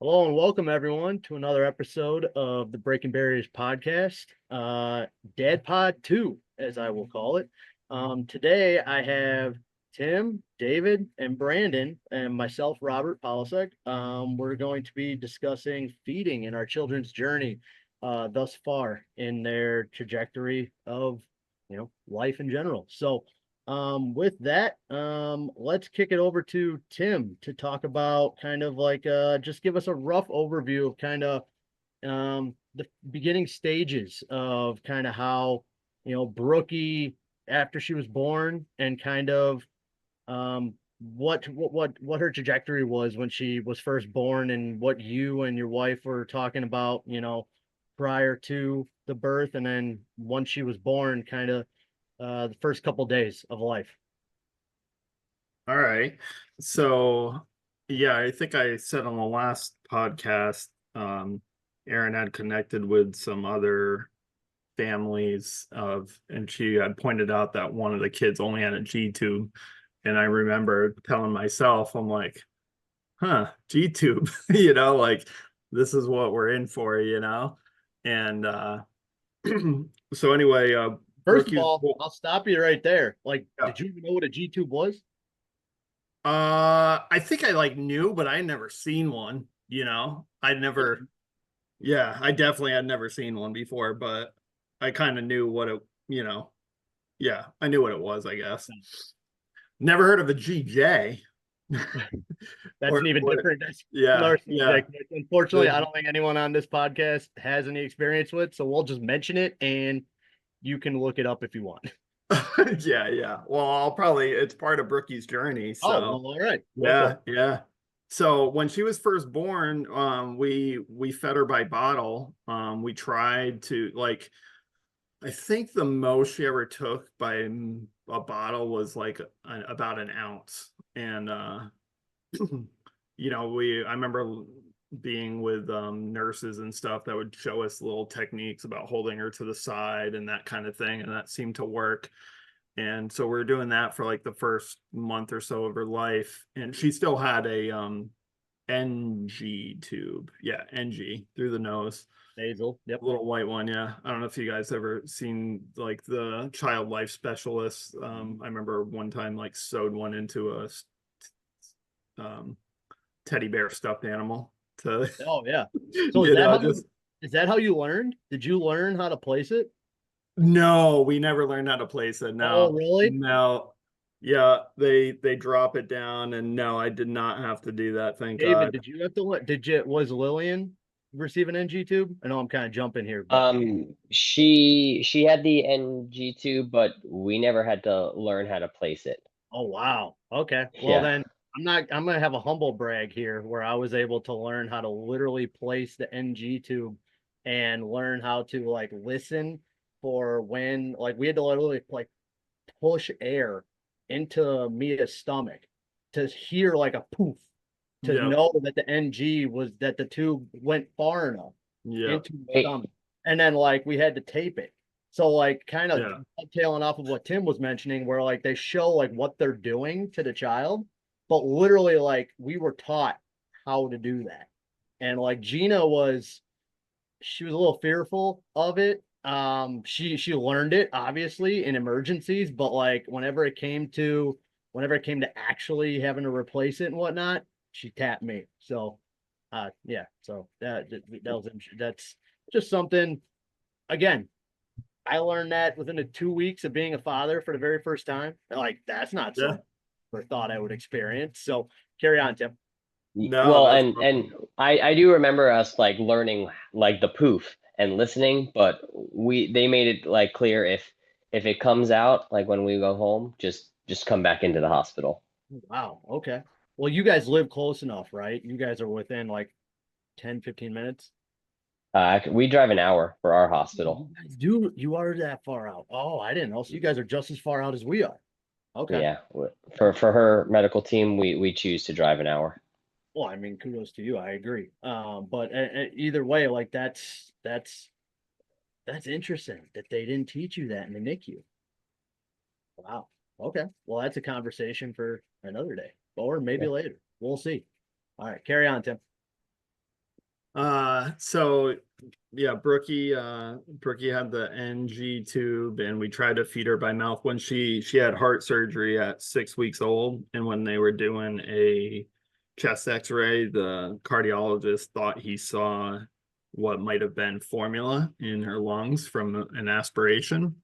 Hello and welcome everyone to another episode of the Breaking Barriers podcast, Dadpod 2, as I will call it. Today I have Tim, David, and Brandon, and myself, Robert Polisek. We're going to be discussing feeding in our children's journey thus far in their trajectory of, life in general. With that, let's kick it over to Tim to talk about kind of like just give us a rough overview of kind of the beginning stages of kind of how, Brookie after she was born and kind of what her trajectory was when she was first born and what you and your wife were talking about, prior to the birth and then once she was born, kind of the first couple days of life. All right. So, yeah, I think I said on the last podcast, Erin had connected with some other families and she had pointed out that one of the kids only had a G tube. And I remember telling myself, I'm like, G tube, like this is what we're in for. And so anyway, First of Brookie's, all, I'll stop you right there. Like, yeah. did you even know what a G tube was? I think I like knew, but I never seen one. Yeah, I definitely had never seen one before, but I kind of knew yeah, I knew what it was, I guess. Never heard of a GJ. That's or an even what, different. That's yeah, another yeah. subject. Unfortunately, I The, don't think anyone on this podcast has any experience with. So we'll just mention it, and you can look it up if you want. yeah, yeah. Well, it's part of Brookie's journey, Oh, so well, all right. Go for yeah, it. yeah. So when she was first born, we fed her by bottle. We tried to like I think the most she ever took by a bottle was like about an ounce. And I remember being with nurses and stuff that would show us little techniques about holding her to the side and that kind of thing, and that seemed to work. And so we are doing that for like the first month or so of her life, and she still had a NG tube. Yeah, NG through the nose. Nasal. Yep. Little white one, yeah. I don't know if you guys ever seen like the child life specialists. I remember one time like sewed one into a um, teddy bear stuffed animal to, Oh, yeah. So just is that how you learned? Did you learn how to place it? no, we never learned how to place it. Oh, No, really? no. Yeah, they drop it down, and no, I did not have to do that, thank David, God. did you have to let, was Lillian receive an NG tube? I know I'm kind of jumping here, but She had the NG tube, but we never had to learn how to place it. oh wow. Okay. Well Yeah. then I'm gonna have a humble brag here where I was able to learn how to literally place the NG tube and learn how to like listen for when like we had to literally like push air into Mia's stomach to hear like a poof to Yep, know that the NG was that the tube went far enough yep, into the Wait, stomach. And then like we had to tape it. So like kind of yeah, tailing off of what Tim was mentioning, where like they show like what they're doing to the child, but literally like we were taught how to do that. And like Gina was she was a little fearful of it. She learned it obviously in emergencies, but like whenever it came to actually having to replace it and whatnot, she tapped me. So yeah, so that's just something. Again, I learned that within the 2 weeks of being a father for the very first time. Like that's not yeah. something I ever thought I would experience. So carry on, Tim. No, well, that's and I do remember us like learning like the poof and listening, but they made it like clear if it comes out like when we go home, just come back into the hospital. Wow. Okay. Well, you guys live close enough, right? You guys are within like 10, 15 minutes. We drive an hour for our You hospital. guys do, you are that far out. Oh, I didn't know. So you guys are just as far out as we are. Okay. Yeah, for her medical team, we choose to drive an hour. Well, I mean, kudos to you. I agree. But either way, like that's interesting that they didn't teach you that in the NICU. Wow. Okay. Well, that's a conversation for another day or maybe Yeah. later. We'll see. All right. Carry on, Tim. So yeah, Brookie had the NG tube, and we tried to feed her by mouth when she had heart surgery at 6 weeks old, and when they were doing a chest X-ray, the cardiologist thought he saw what might have been formula in her lungs from an aspiration.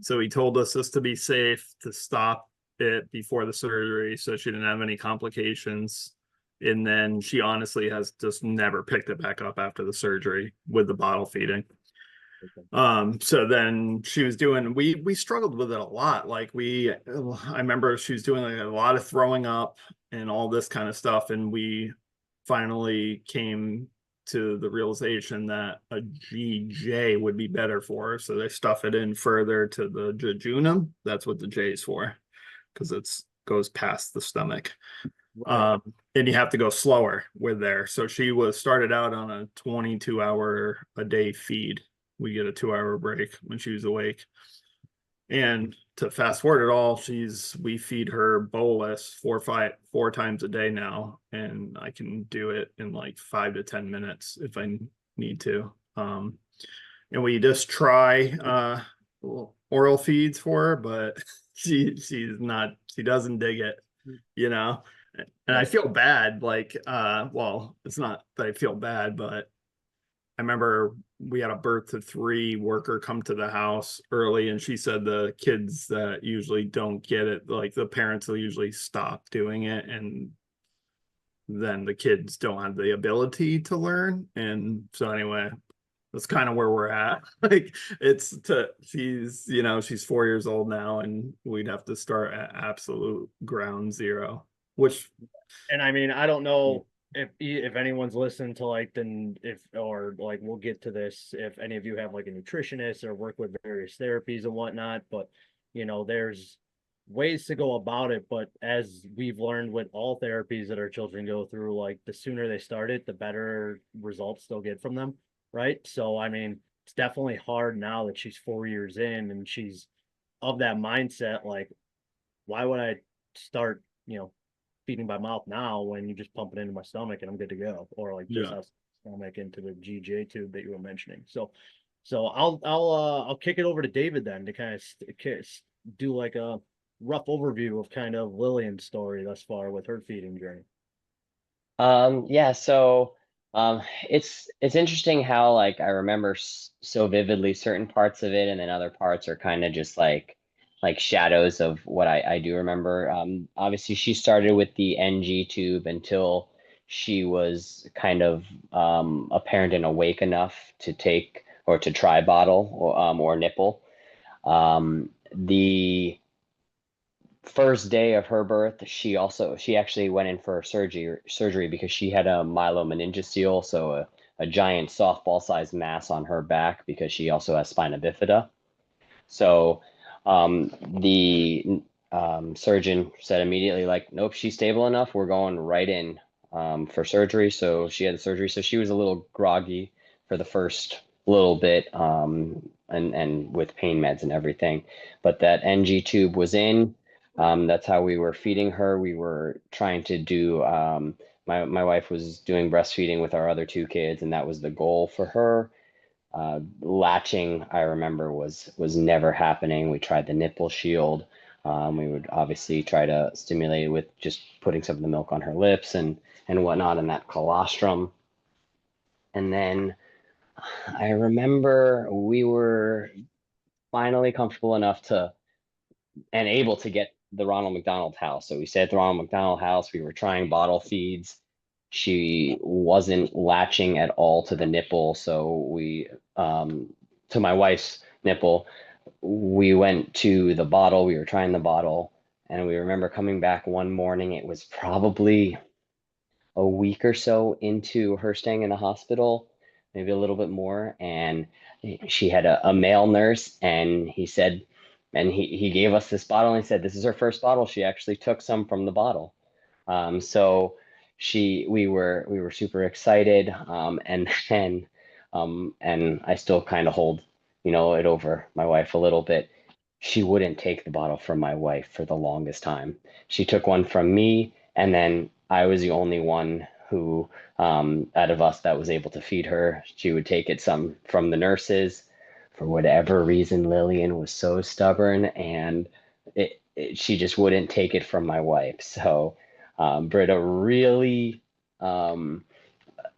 So he told us this to be safe, to stop it before the surgery so she didn't have any complications. And then she honestly has just never picked it back up after the surgery with the bottle feeding. So then she was doing, we struggled with it a lot. Like I remember she was doing like a lot of throwing up and all this kind of stuff. And we finally came to the realization that a GJ would be better for her. So they stuff it in further to the jejunum. That's what the J is for, because it's goes past the stomach. Right. And you have to go slower with there. So she was started out on a 22-hour a day feed. We get a 2-hour break when she was awake. And to fast forward it all, we feed her bolus 4 times a day now, and I can do it in like 5 to 10 minutes if I need to. And we just try oral feeds for her, but she doesn't dig it, you know. And I feel bad, like well, it's not that I feel bad, but I remember we had a birth to 3 worker come to the house early, and she said the kids that usually don't get it, like the parents will usually stop doing it, and then the kids don't have the ability to learn. And so anyway, that's kind of where we're at. Like she's 4 years old now, and we'd have to start at absolute ground zero, which And I mean, I don't know if anyone's listened to like or like we'll get to this if any of you have like a nutritionist or work with various therapies and whatnot, but there's ways to go about it. But as we've learned with all therapies that our children go through, like the sooner they start it, the better results they'll get from them, right? So I mean, it's definitely hard now that she's 4 years in and she's of that mindset, like why would I start, feeding by mouth now when you just pump it into my stomach and I'm good to go, or like just yeah. how stomach into the GJ tube that you were mentioning. So I'll kick it over to David then to kind of do like a rough overview of kind of Lillian's story thus far with her feeding journey. Yeah, so um it's interesting how like I remember so vividly certain parts of it, and then other parts are kind of just like shadows of what I do remember. Obviously she started with the NG tube until she was kind of apparent and awake enough to take or to try bottle or nipple. The first day of her birth, she actually went in for surgery because she had a myelomeningocele, so a giant softball-sized mass on her back because she also has spina bifida. So the surgeon said immediately, like, nope, she's stable enough. We're going right in for surgery. So she had the surgery. So she was a little groggy for the first little bit, and with pain meds and everything. But that NG tube was in. That's how we were feeding her. We were trying to do. My wife was doing breastfeeding with our other 2 kids, and that was the goal for her. Latching, I remember, was never happening. We tried the nipple shield. We would obviously try to stimulate it with just putting some of the milk on her lips and whatnot, and that colostrum. And then I remember we were finally comfortable enough to and able to get the Ronald McDonald House. So we stayed at the Ronald McDonald House. We were trying bottle feeds. She wasn't latching at all to the nipple. So to my wife's nipple, we went to the bottle. We were trying the bottle. And we remember coming back one morning. It was probably a week or so into her staying in the hospital, maybe a little bit more. And she had a male nurse, and he gave us this bottle, and he said, this is her first bottle. She actually took some from the bottle. So we were super excited. And I still kind of hold, it over my wife a little bit. She wouldn't take the bottle from my wife for the longest time. She took one from me, and then I was the only one who, out of us that was able to feed her. She would take it some from the nurses. For whatever reason, Lillian was so stubborn, and she just wouldn't take it from my wife. So Britta really,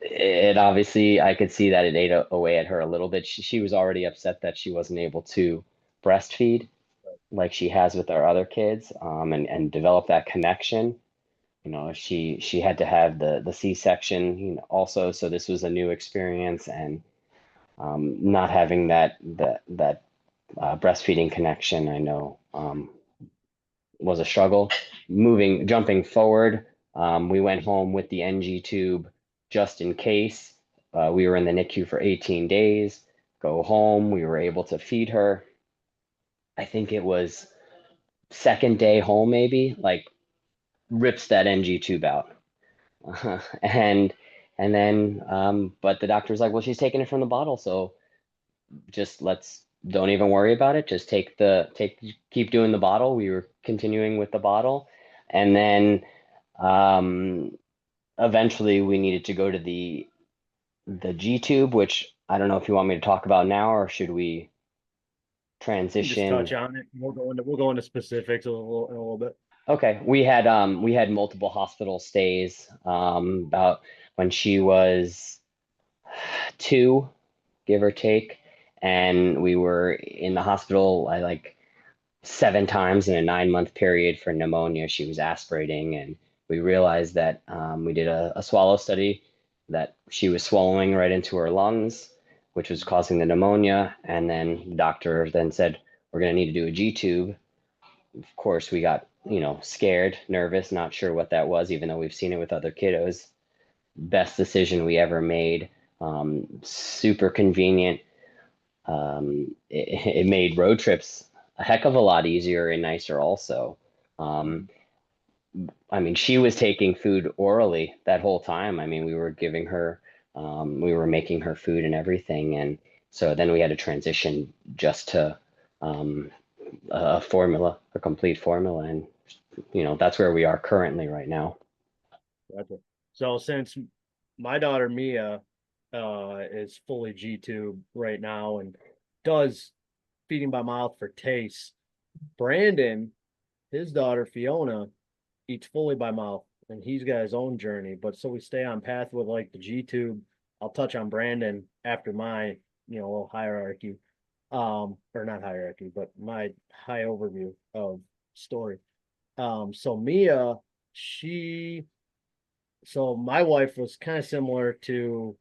it obviously, I could see that it ate away at her a little bit. She was already upset that she wasn't able to breastfeed like she has with our other kids, and develop that connection. She had to have the C-section, also, so this was a new experience, and not having that breastfeeding connection, I know, was a struggle. Jumping forward, we went home with the NG tube just in case. We were in the NICU for 18 days. Go home, we were able to feed her. I think it was second day home, maybe, like rips that NG tube out. and and then but the doctor was like, well, she's taking it from the bottle, so just don't even worry about it. Just keep doing the bottle. We were continuing with the bottle, and then um, eventually we needed to go to the G tube, which I don't know if you want me to talk about now, or should we Just transition? touch on it. We'll go into specifics in a little bit. Okay, we had multiple hospital stays, about when she was 2, give or take, and we were in the hospital like 7 times in a 9-month period for pneumonia. She was aspirating, and we realized that, we did a swallow study, that she was swallowing right into her lungs, which was causing the pneumonia. And then the doctor then said, we're going to need to do a G tube. Of course, we got, scared, nervous, not sure what that was, even though we've seen it with other kiddos. Best decision we ever made. Super convenient. It made road trips a heck of a lot easier and nicer also. Um, I mean, she was taking food orally that whole time. I mean, we were giving her, we were making her food and everything. And so then we had to transition just to, um, a complete formula. And, that's where we are currently right now. Gotcha. So since my daughter Mia is fully G tube right now and does feeding by mouth for taste, Brandon, his daughter Fiona, eats fully by mouth, and he's got his own journey. But so we stay on path with like the G tube. I'll touch on Brandon after my little hierarchy, or not hierarchy, but my high overview of story. So Mia, she so my wife was kind of similar to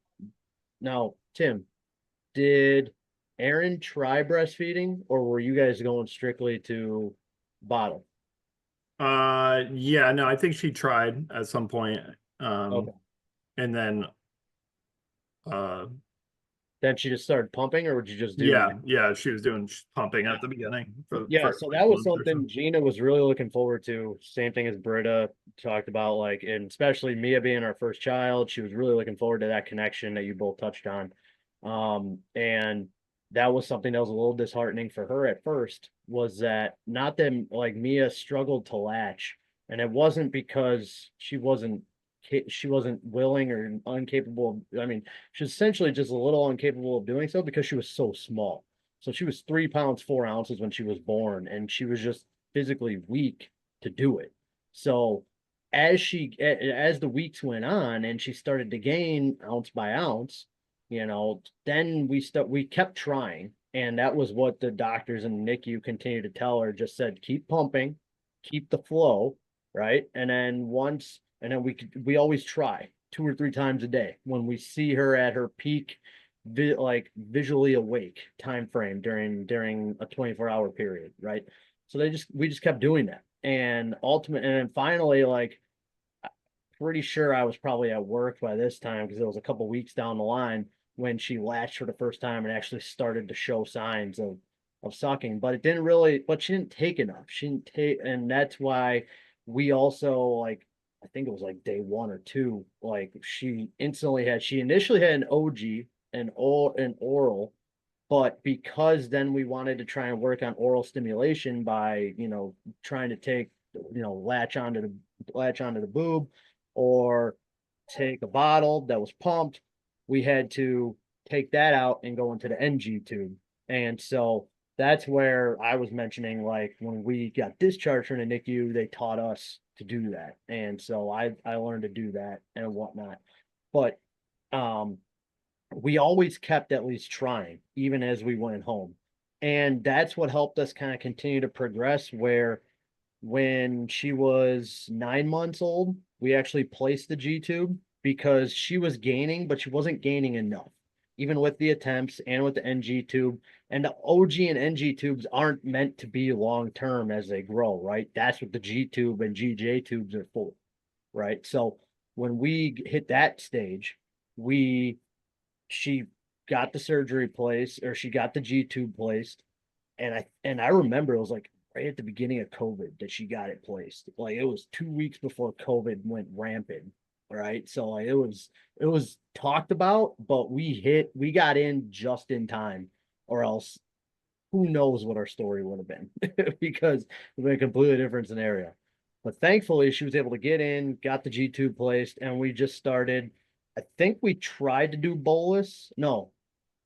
now, Tim, did Aaron try breastfeeding or were you guys going strictly to bottle? Yeah, no, I think she tried at some point. Okay. And then uh Then she just started pumping, or would you just do? yeah, she was doing pumping at the beginning for the Yeah, first so like that was month or so. something Gina was really looking forward to. Same thing as Britta talked about, like, and especially Mia being our first child, she was really looking forward to that connection that you both touched on. And that was something that was a little disheartening for her at first, was that not that like Mia struggled to latch, and it wasn't because she wasn't willing or incapable of, I mean, she's essentially just a little incapable of doing so because she was so small. So she was 3 pounds 4 ounces when she was born, and she was just physically weak to do it. So as the weeks went on and she started to gain ounce by ounce, then we kept trying, and that was what the doctors in the NICU continued to tell her. Just said keep pumping, keep the flow, right? And then we always try 2 or 3 times a day when we see her at her peak like visually awake time frame during a 24-hour period, right? So we just kept doing that. And then finally, like, pretty sure I was probably at work by this time because it was a couple weeks down the line when she latched for the first time and actually started to show signs of sucking. But she didn't take enough. She didn't take, and that's why we also, like, I think it was like day 1 or 2, like she initially had an OG, an oral, but because then we wanted to try and work on oral stimulation by, trying to take, latch onto the boob, or take a bottle that was pumped. We had to take that out and go into the NG tube. And so that's where I was mentioning, like, when we got discharged from the NICU, they taught us to do that. And so I learned to do that and whatnot. But um we always kept at least trying, even as we went home. And that's what helped us kind of continue to progress. Where when she was 9 months old, we actually placed the G tube because she was gaining, but she wasn't gaining enough, even with the attempts and with the NG tube. And the OG and NG tubes aren't meant to be long term as they grow, right? That's what the G tube and GJ tubes are for, right? So when we hit that stage, we she got the surgery placed, or she got the G tube placed, and I remember it was like right at the beginning of COVID that she got it placed. Like it was 2 weeks before COVID went rampant. Right. So like it was talked about, but we got in just in time, or else who knows what our story would have been because it would been a completely different scenario. But thankfully she was able to get in, got the G2 placed, and we just started. I think we tried to do bolus. No,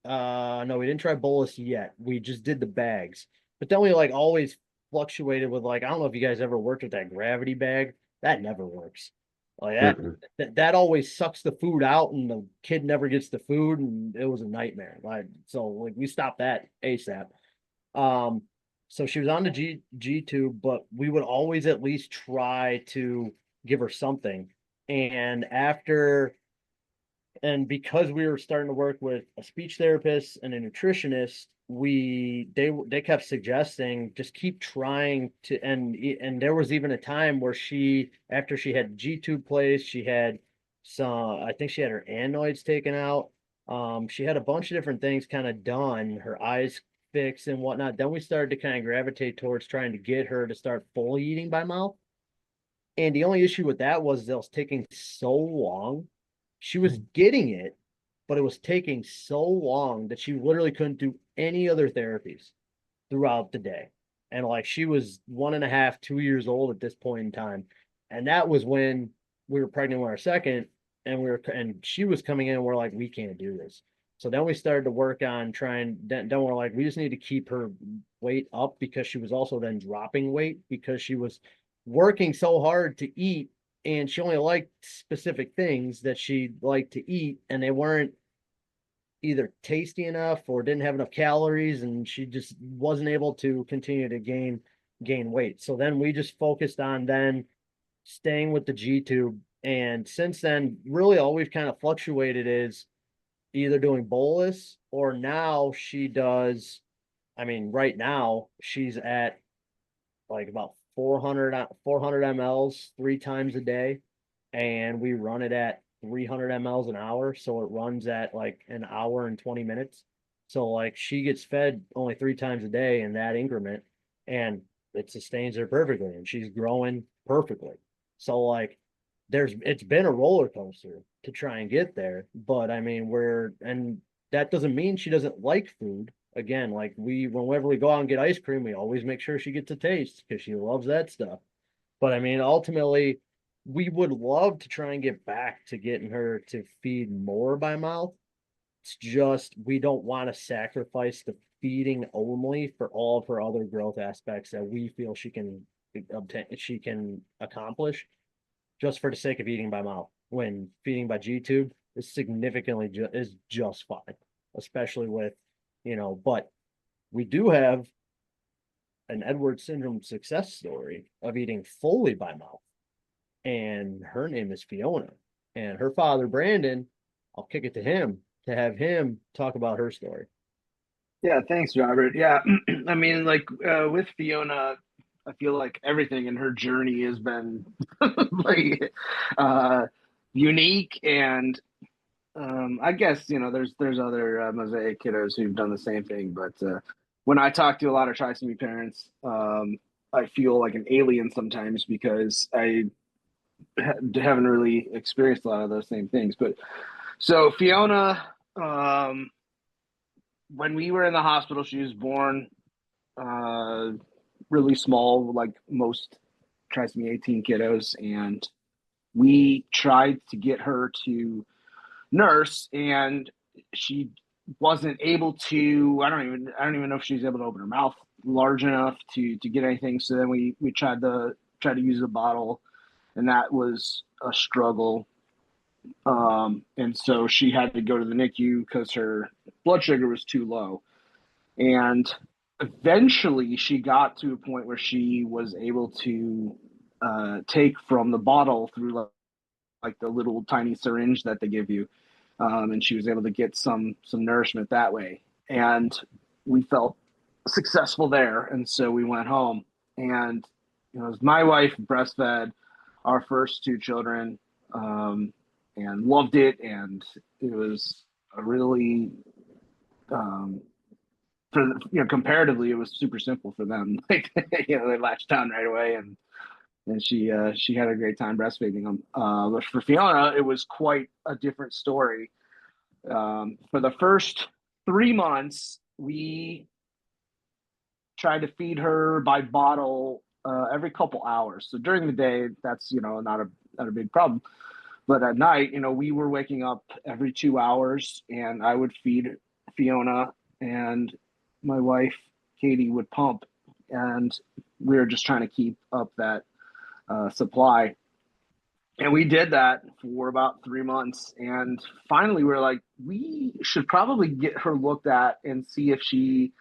we didn't try bolus yet. We just did the bags. But then we like always fluctuated with, like, I don't know if you guys ever worked with that gravity bag. That never works. Like Mm-mm. that always sucks the food out and the kid never gets the food, and it was a nightmare. Like, so like we stopped that ASAP. Um, so she was on the G tube, but we would always at least try to give her something. And after and because we were starting to work with a speech therapist and a nutritionist, they kept suggesting just keep trying to. And there was even a time where she, after she had G-tube placed, she had some, I think she had her anoids taken out. She had a bunch of different things kind of done, her eyes fixed and whatnot. Then we started to kind of gravitate towards trying to get her to start fully eating by mouth. And the only issue with that was it was taking so long. She was getting it, but it was taking so long that she literally couldn't do any other therapies throughout the day. And like she was 1.5, 2 years old at this point in time. And that was when we were pregnant with our second, and she was coming in, and we're like, we can't do this. So then we started to work on trying, then we're like, we just need to keep her weight up, because she was also then dropping weight because she was working so hard to eat, and she only liked specific things that she liked to eat, and they weren't either tasty enough or didn't have enough calories, and she just wasn't able to continue to gain weight. So then we just focused on then staying with the G tube. And since then, really all we've kind of fluctuated is either doing bolus, or now she does. I mean, right now she's at like about 400 mLs 3 times a day, and we run it at 300 mLs an hour, so it runs at like an hour and 20 minutes. So like she gets fed only 3 times a day in that increment, and it sustains her perfectly, and she's growing perfectly. So like it's been a roller coaster to try and get there, but I mean, and that doesn't mean she doesn't like food. Again, like whenever we go out and get ice cream, we always make sure she gets a taste because she loves that stuff. But I mean, ultimately, we would love to try and get back to getting her to feed more by mouth. It's just we don't want to sacrifice the feeding only for all of her other growth aspects that we feel she can obtain, she can accomplish, just for the sake of eating by mouth. When feeding by G tube is is just fine, especially with, but we do have an Edward syndrome success story of eating fully by mouth, and her name is Fiona, and her father Brandon. I'll kick it to him to have him talk about her story. Yeah, thanks, Robert. Yeah, I mean, like with Fiona, I feel like everything in her journey has been like uh, unique, and I guess there's other mosaic kiddos who've done the same thing. But when I talk to a lot of trisomy parents, I feel like an alien sometimes because I haven't really experienced a lot of those same things. But so Fiona. When we were in the hospital, she was born really small, like most trisomy 18 kiddos, and we tried to get her to nurse, and she wasn't able to. I don't even know if she was able to open her mouth large enough to get anything. So then we tried to use the bottle, and that was a struggle. And so she had to go to the NICU because her blood sugar was too low. And eventually, she got to a point where she was able to take from the bottle through like the little tiny syringe that they give you, and she was able to get some nourishment that way. And we felt successful there, and so we went home. And it was my wife breastfed our first two children, and loved it, and it was a really for comparatively, it was super simple for them. Like they latched on right away, and she had a great time breastfeeding them. But for Fiona, it was quite a different story. For the first 3 months, we tried to feed her by bottle every couple hours. So during the day, that's not a big problem. But at night, we were waking up every 2 hours, and I would feed Fiona, and my wife Katie would pump, and we were just trying to keep up that supply. And we did that for about 3 months. And finally, we are like, we should probably get her looked at and see if she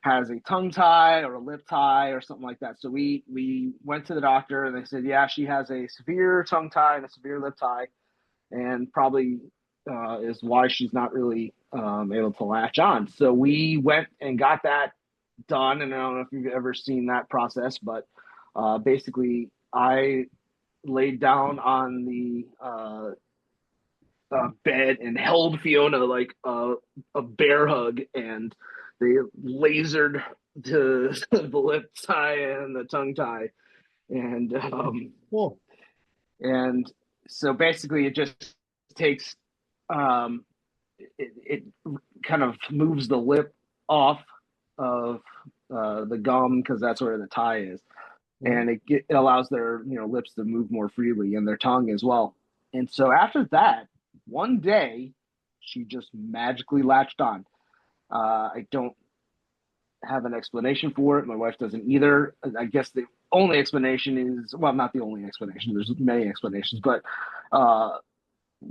has a tongue tie or a lip tie or something like that. So we went to the doctor, and they said, yeah, she has a severe tongue tie and a severe lip tie, and probably is why she's not really able to latch on. So we went and got that done. And I don't know if you've ever seen that process, but basically, I laid down on the bed and held Fiona like a bear hug, and they lasered the lip tie and the tongue tie, and Cool. and so basically it just takes it kind of moves the lip off of the gum, because that's where the tie is, and it allows their lips to move more freely, and their tongue as well. And so after that, one day, she just magically latched on. I don't have an explanation for it. My wife doesn't either. I guess the only explanation is, well, not the only explanation. There's many explanations, but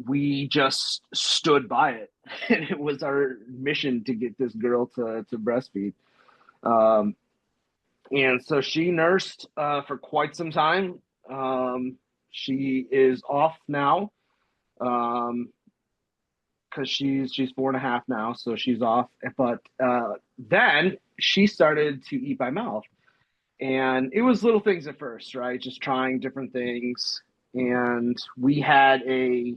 we just stood by it, and it was our mission to get this girl to breastfeed. And so she nursed for quite some time. She is off now, because she's 4.5 now, so she's off. But then she started to eat by mouth, and it was little things at first, right? Just trying different things. And we had a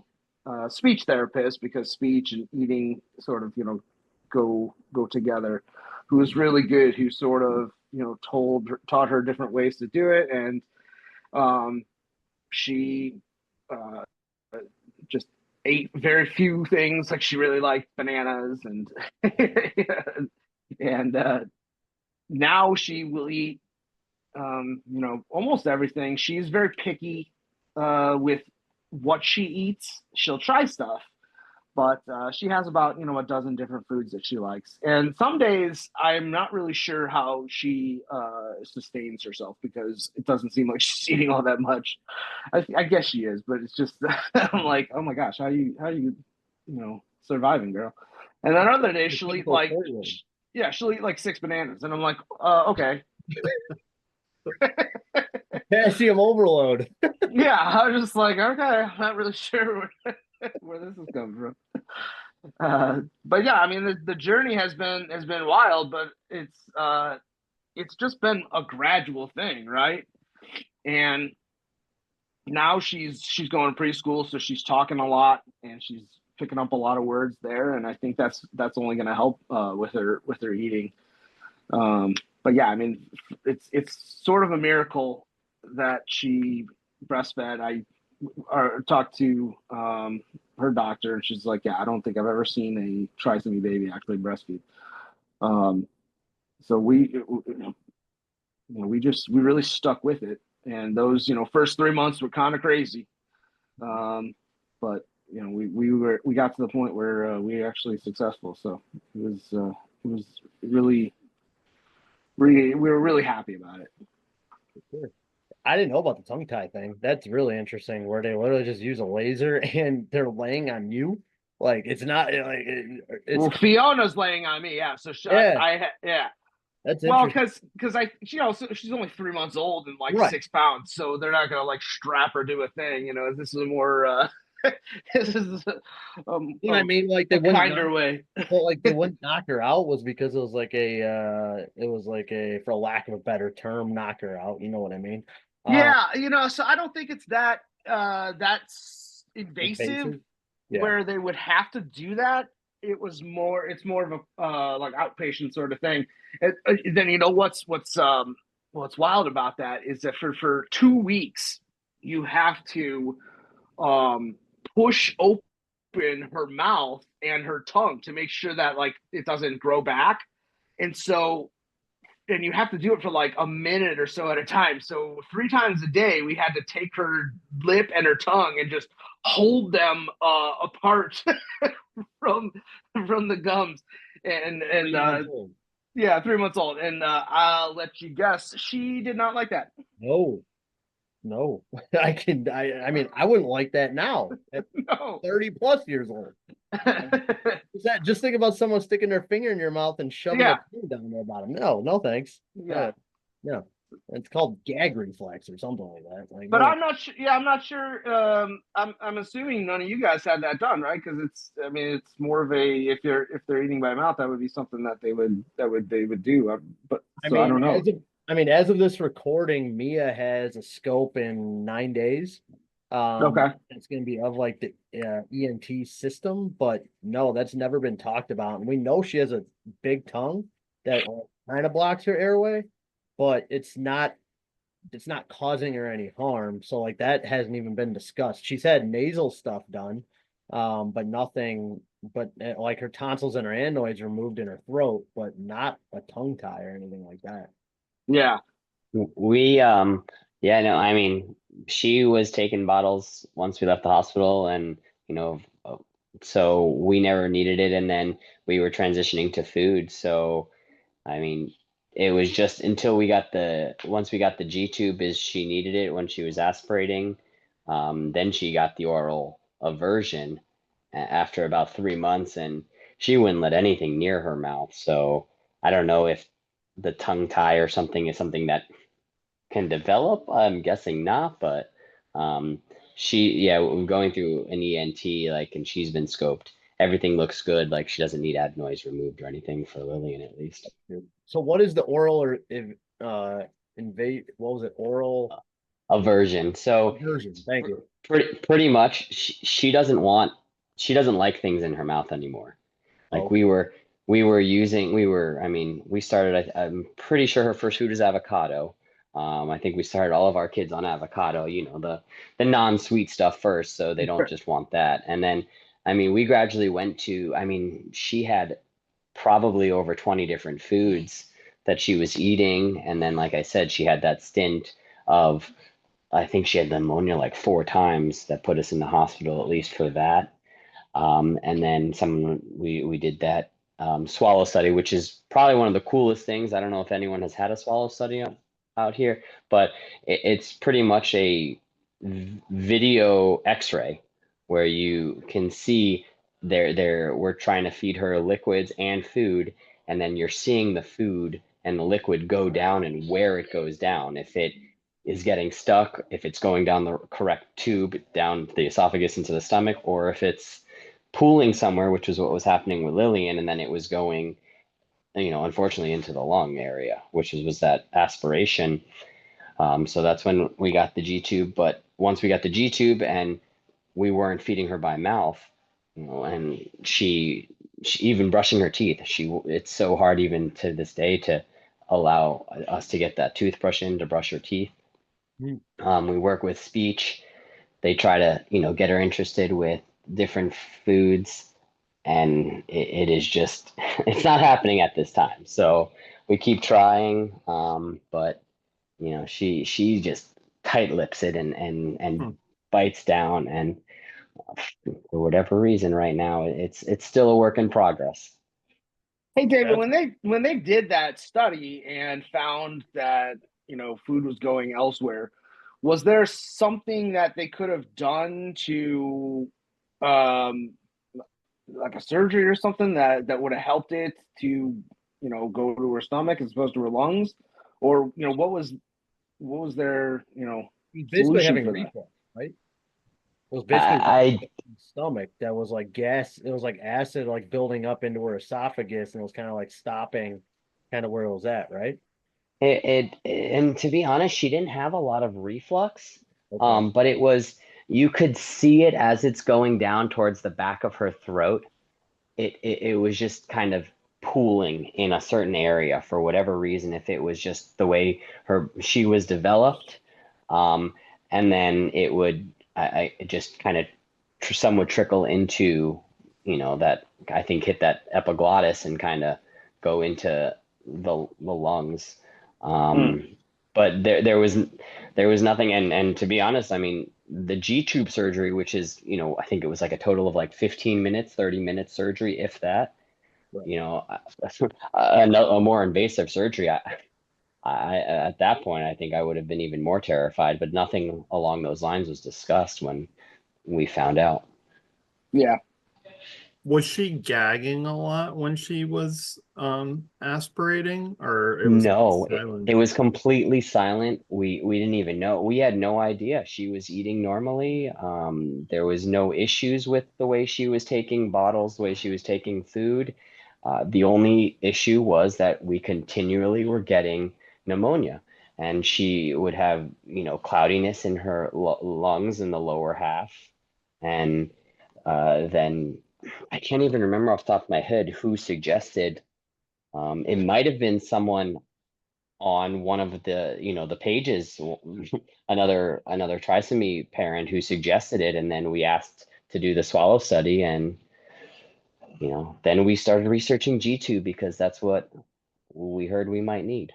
speech therapist, because speech and eating sort of go together, who was really good, who sort of taught her different ways to do it. And she just ate very few things. Like, she really liked bananas, and and now she will eat almost everything. She's very picky with what she eats. She'll try stuff, but she has about a dozen different foods that she likes. And some days I'm not really sure how she sustains herself, because it doesn't seem like she's eating all that much. I guess she is, but it's just I'm like, oh my gosh, how you surviving, girl? And then other days she'll eat like, yeah, she'll eat like 6 bananas, and I'm like, okay. Potassium overload. Yeah, I was just like, okay, I'm not really sure where this is coming from. But yeah, I mean, the journey has been wild, but it's just been a gradual thing, right? And now she's going to preschool, so she's talking a lot, and she's picking up a lot of words there, and I think that's only going to help with her eating. But yeah, I mean, it's sort of a miracle that she breastfed. I talked to her doctor, and she's like, yeah, I don't think I've ever seen a trisomy baby actually breastfeed. So we we really stuck with it, and those first 3 months were kind of crazy. But we got to the point where we were actually successful. So it was really, we were really happy about it. Sure. I didn't know about the tongue tie thing. That's really interesting. Where they literally just use a laser and they're laying on you. Like it's not like it's Well, Fiona's laying on me, yeah. So yeah, yeah. that's Well, interesting. because she's only 3 months old and like Right. 6 pounds, so they're not gonna like strap her to a thing. This is a more this is You know what I mean? Like they a wouldn't knock, kinder way. well, like they wouldn't knock her out was because it was like a for lack of a better term, knock her out. You know what I mean? Uh Yeah, so I don't think it's that's invasive invasive. Yeah. where they would have to do that. It's more of a like outpatient sort of thing. And then what's wild about that is that for 2 weeks you have to um push open her mouth and her tongue to make sure that like it doesn't grow back. And so and you have to do it for like a minute or so at a time. So 3 times a day, we had to take her lip and her tongue and just hold them apart from from the gums. And 3 months old. yeah, 3 months old. And I'll let you guess, she did not like that. No, no. I mean I wouldn't like that now at No. 30 plus years old. Is that just think about someone sticking their finger in your mouth and shoving a Yeah, pin down there bottom? No, no thanks. yeah. No. It's called gag reflex or something like that. Like But no. I'm not sure. Yeah, I'm not sure. I'm assuming none of you guys had that done, right? Because I mean, it's more of a if they're eating by mouth, that would be something that they would do. But I so I mean, don't know. as of this recording, Mia has a scope in 9 days. Okay. It's going to be of like the ENT system, but no, that's never been talked about. And we know she has a big tongue that kind of blocks her airway, but it's not causing her any harm. So like that hasn't even been discussed. She's had nasal stuff done, but nothing. But like her tonsils and her adenoids removed in her throat, but not a tongue tie or anything like that. Yeah. We yeah, no, I mean, she was taking bottles once we left the hospital, and you know so we never needed it, and then we were transitioning to food. So I mean, it was just until once we got the G tube is she needed it when she was aspirating. Then she got the oral aversion after about 3 months, and she wouldn't let anything near her mouth. So I don't know if the tongue tie or something is something that can develop. I'm guessing not, but um, yeah, we're going through an ENT, like, and she's been scoped. Everything looks good. Like she doesn't need adenoids removed or anything for Lillian, at least. So what is the oral or invade? What was it? Oral Aversion. So aversion. Thank you. pretty much, she doesn't like things in her mouth anymore. Like Oh, I mean, we started, I'm pretty sure her first food was avocado. I think we started all of our kids on avocado, the non-sweet stuff first, so they don't just want that. And then, I mean, we gradually I mean, she had probably over 20 different foods that she was eating. And then, like I said, she had that stint of, I think she had pneumonia like 4 times that put us in the hospital, at least for that. And then we did that swallow study, which is probably one of the coolest things. I don't know if anyone has had a swallow study out here, but it's pretty much a video X-ray where you can see we're trying to feed her liquids and food, and then you're seeing the food and the liquid go down and where it goes down. If it is getting stuck, if it's going down the correct tube down the esophagus into the stomach, or if it's pooling somewhere, which was what was happening with Lillian, and then it was going, unfortunately into the lung area, which was that aspiration. So that's when we got the G tube. But once we got the G tube and we weren't feeding her by mouth, and she even brushing her teeth, it's so hard even to this day to allow us to get that toothbrush in to brush her teeth. hmm. We work with speech. They try to, get her interested with different foods, and it is just it's not happening at this time. So we keep trying, but she just tight lips it and Hmm. bites down, and for whatever reason right now it's still a work in progress. Hey David, That's when they did that study and found that, food was going elsewhere, was there something that they could have done to um like a surgery or something that would have helped it to, go to her stomach as opposed to her lungs? Or, what was their, He's basically solution having for that? reflux, right? It was basically I reflux in the stomach that was like gas. It was like acid like building up into her esophagus, and it was kind of like stopping kind of where it was at, right? and to be honest, she didn't have a lot of reflux, Okay. but it was, you could see it as it's going down towards the back of her throat. It was just kind of pooling in a certain area for whatever reason, if it was just the way she was developed. um and then it would, I it just kind of some would trickle into, that, I think, hit that epiglottis and kind of go into the lungs. Hmm. But there was nothing. And to be honest, I mean, the G tube surgery, which is, I think it was like a total of like 15 minutes, 30 minutes surgery, if that, Right. you know, a more invasive surgery. At that point, I think I would have been even more terrified, but nothing along those lines was discussed when we found out. Yeah. Was she gagging a lot when she was aspirating, or it was No, silent? it was completely silent. We didn't even know. We had no idea. She was eating normally. There was no issues with the way she was taking bottles, the way she was taking food. The only issue was that we continually were getting pneumonia, and she would have, cloudiness in her lungs in the lower half. And then I can't even remember off the top of my head who suggested. It might have been someone on one of the, the pages, another trisomy parent who suggested it, and then we asked to do the swallow study, and then we started researching G2 because that's what we heard we might need.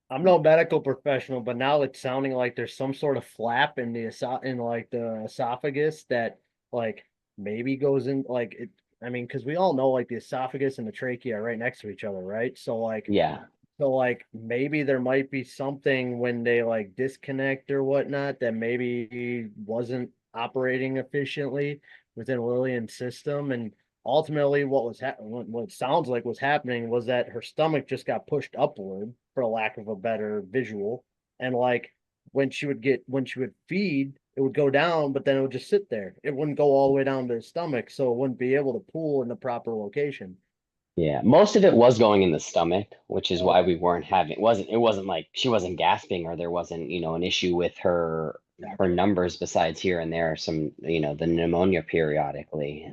I'm no medical professional, but now it's sounding like there's some sort of flap in in like the esophagus that like maybe goes in like it. I mean, because we all know like the esophagus and the trachea are right next to each other, right? Yeah. So like maybe there might be something when they like disconnect or whatnot that maybe wasn't operating efficiently within Lillian's system. And ultimately what it sounds like was happening was that her stomach just got pushed upward for a lack of a better visual. And like when she would feed, it would go down, but then it would just sit there. It wouldn't go all the way down to the stomach, so it wouldn't be able to pool in the proper location. Yeah, most of it was going in the stomach, which is why Okay. we weren't having, it wasn't like she wasn't gasping, or there wasn't, an issue with her numbers, besides here and there some, the pneumonia periodically.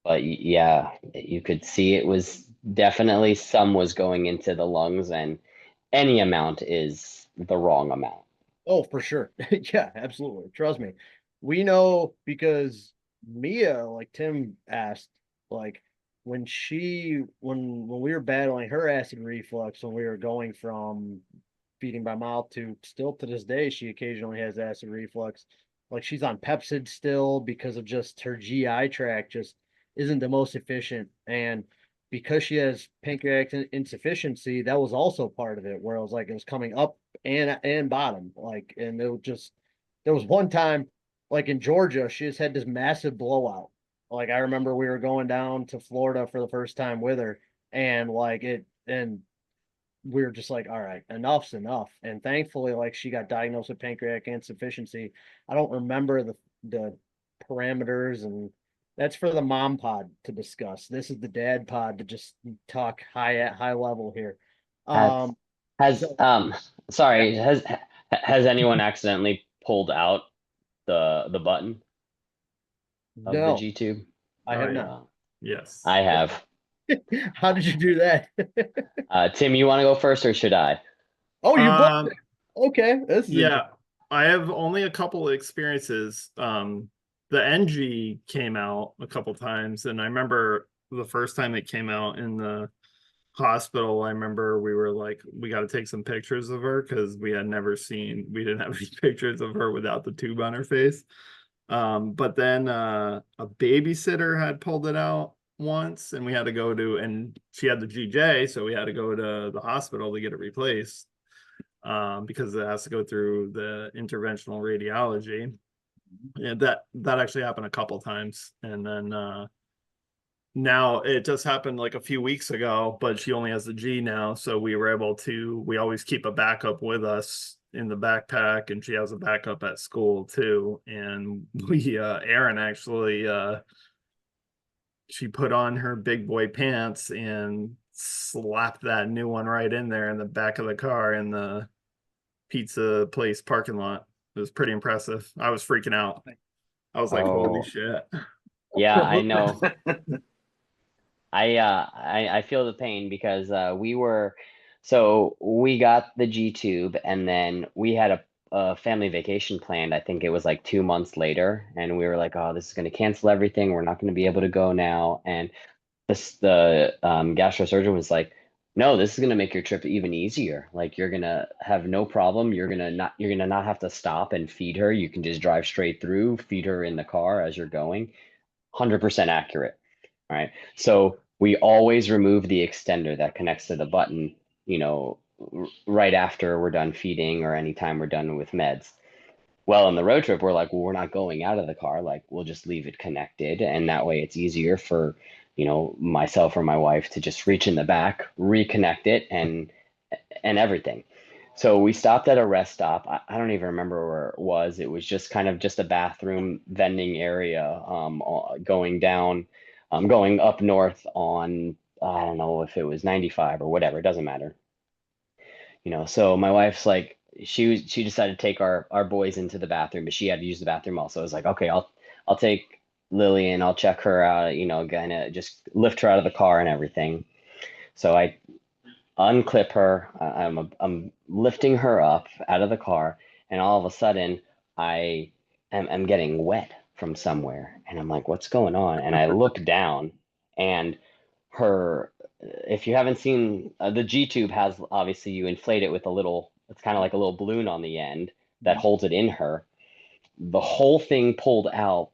But yeah, you could see it was definitely, some was going into the lungs, and any amount is the wrong amount. Oh, for sure. Yeah, absolutely. Trust me. We know because Mia, like Tim asked, like when we were battling her acid reflux when we were going from feeding by mouth to still to this day, she occasionally has acid reflux. Like she's on Pepsid still because of just her GI tract just isn't the most efficient. And because she has pancreatic insufficiency, that was also part of it, where it was like it was coming up and bottom. Like, and it was just there was one time, like in Georgia, she just had this massive blowout. Like I remember we were going down to Florida for the first time with her, and we were just like, all right, enough's enough. And thankfully, like she got diagnosed with pancreatic insufficiency. I don't remember the parameters, and that's for the mom pod to discuss. This is the dad pod to just talk high level here. Has Um, has so yeah, sorry, has anyone accidentally pulled out the button of the no, G tube? I Oh have yeah. not. Uh, Yes. I have. How did you do that? Tim, you want to go first, or should I? Oh, you booked it. Um, Okay, this is interesting. yeah, I have only a couple of experiences. The NG came out a couple times, and I remember the first time it came out in the hospital, I remember we were like, we got to take some pictures of her because we didn't have any pictures of her without the tube on her face. But then a babysitter had pulled it out once, and we had to go to, and she had the GJ, so we had to go to the hospital to get it replaced, because it has to go through the interventional radiology. And that actually happened a couple times. And then now it just happened like a few weeks ago, but she only has the G now, so we always keep a backup with us in the backpack, and she has a backup at school too. And we Erin actually she put on her big boy pants and slapped that new one right in there in the back of the car in the pizza place parking lot. It was pretty impressive. I was freaking out. I was like, holy Oh, shit. yeah, I know. I feel the pain because we got the G tube, and then we had a family vacation planned. I think it was like 2 months later, and we were like, oh, this is going to cancel everything. We're not going to be able to go now. And the gastrosurgeon was like, no, this is going to make your trip even easier. Like, you're going to have no problem. You're going to not have to stop and feed her. You can just drive straight through, feed her in the car as you're going. 100% accurate. Right. So we always remove the extender that connects to the button, right after we're done feeding or anytime we're done with meds. Well, on the road trip, we're like, well, we're not going out of the car. Like, we'll just leave it connected. And that way it's easier for, myself or my wife to just reach in the back, reconnect it and everything. So we stopped at a rest stop. I don't even remember where it was. It was just kind of just a bathroom vending area, going up north on, I don't know if it was 95 or whatever. It doesn't matter. So my wife's like, she decided to take our boys into the bathroom, but she had to use the bathroom also. I was like, okay, I'll take Lily and I'll check her out, gonna just lift her out of the car and everything. So I unclip her. I'm lifting her up out of the car, and all of a sudden I'm getting wet from somewhere, and I'm like, what's going on? And I look down, and her. If you haven't seen the G tube has, obviously you inflate it with it's kind of like a little balloon on the end that holds it in her. The whole thing pulled out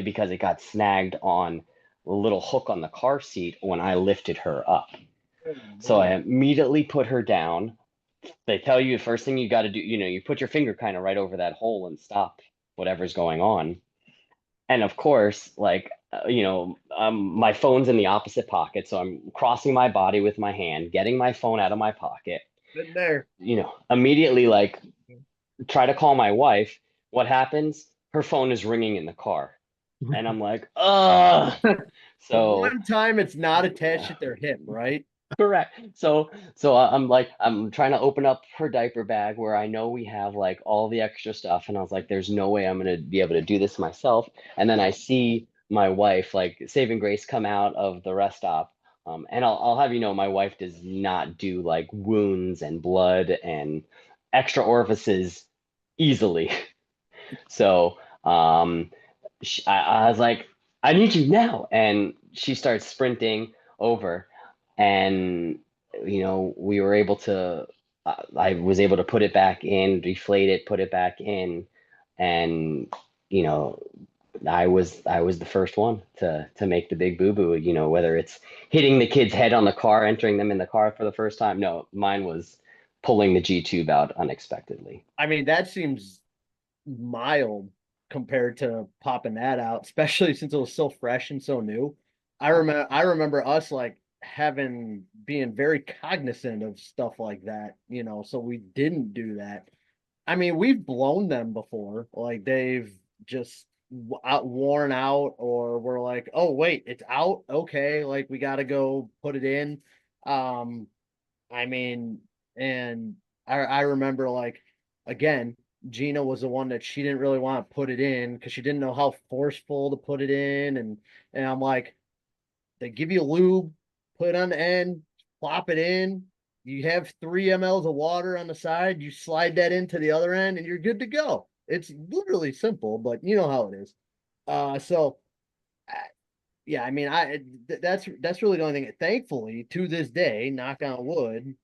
because it got snagged on a little hook on the car seat when I lifted her up. So I immediately put her down. They tell you the first thing you got to do, you put your finger kind of right over that hole and stop whatever's going on. And of course, like, my phone's in the opposite pocket. So I'm crossing my body with my hand, getting my phone out of my pocket, Been there. Immediately, like, try to call my wife. What happens? Her phone is ringing in the car. And I'm like, ugh. So one time it's not attached at their hip, right? correct. So I'm trying to open up her diaper bag where I know we have like all the extra stuff, and I was like, there's no way I'm gonna be able to do this myself. And then I see my wife, like, saving grace, come out of the rest stop. And I'll have my wife does not do like wounds and blood and extra orifices easily. So I was like, I need you now, and she starts sprinting over, and we were able to. I was able to put it back in, deflate it, put it back in, and you know, I was the first one to make the big boo boo. Whether it's hitting the kid's head on the car, entering them in the car for the first time. No, mine was pulling the G tube out unexpectedly. I mean, that seems mild compared to popping that out, especially since it was so fresh and so new. I remember us like being very cognizant of stuff like that, so we didn't do that. I mean, we've blown them before, like they've just worn out, or we're like, oh wait, it's out. Okay, like we got to go put it in. Um, I mean, and I remember like again, Gina was the one that she didn't really want to put it in because she didn't know how forceful to put it in, and I'm like, they give you lube, put it on the end, plop it in. You have 3 mLs of water on the side. You slide that into the other end, and you're good to go. It's literally simple, but you know how it is. So yeah, I mean, that's really the only thing. Thankfully, to this day, knock on wood,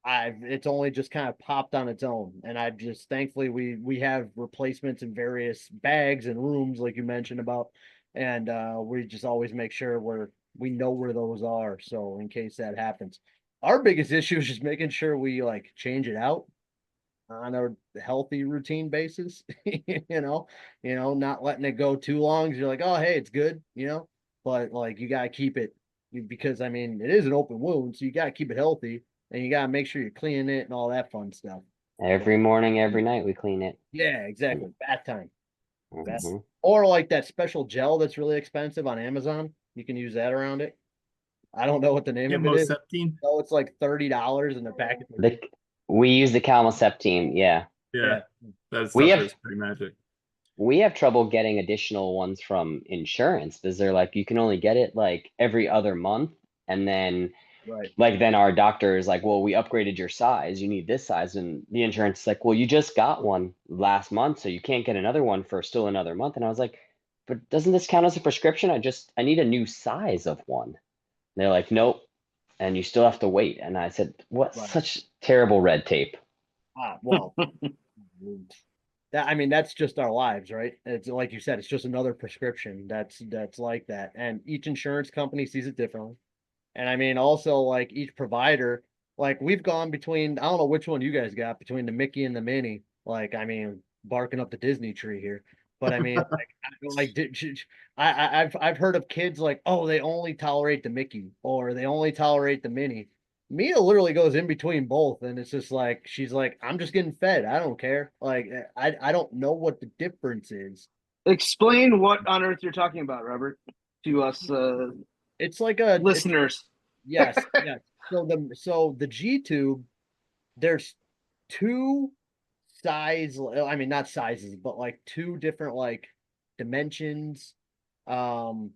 I've it's only just kind of popped on its own, and I've just thankfully we have replacements in various bags and rooms, like you mentioned about, and we just always make sure we know where those are, so in case that happens. Our biggest issue is just making sure we like change it out on a healthy routine basis, not letting it go too long. 'Cause you're like, oh, hey, it's good, but like you gotta keep it because I mean it is an open wound, so you gotta keep it healthy and you gotta make sure you're cleaning it and all that fun stuff. But Every morning, every night, we clean it. yeah, exactly. Bath time. Bath. Hmm. Or like that special gel that's really expensive on Amazon. You can use that around it. I don't know what the name of it is. Chemoseptine. Oh, it's like $30 in the package. We use the Calmoseptine. Yeah, Yeah, Yeah. that we stuff have is pretty magic. we have trouble getting additional ones from insurance because they're like you can only get it like every other month, and then Right. like then our doctor is like, well, we upgraded your size, you need this size, and the insurance is like, well, you just got one last month, so you can't get another one for still another month. And I was like, but doesn't this count as a prescription? I need a new size of one. And they're like, nope, and you still have to wait. And I said, what? Right. Such terrible red tape. Well, that I mean that's just our lives, right? It's like you said, it's just another prescription that's like that, and each insurance company sees it differently. And I mean also like each provider, like we've gone between I don't know which one you guys got between the Mickey and the Minnie. Like I mean, barking up the Disney tree here, but I mean I've heard of kids like oh they only tolerate the Mickey or they only tolerate the Minnie. Mia literally goes in between both, and it's just like she's like, I'm just getting fed. I don't care. Like I don't know what the difference is. Explain what on earth you're talking about, Robert, to us It's like a it's listeners. yes, yes. So the G tube, there's two I mean not sizes, but like two different like dimensions, um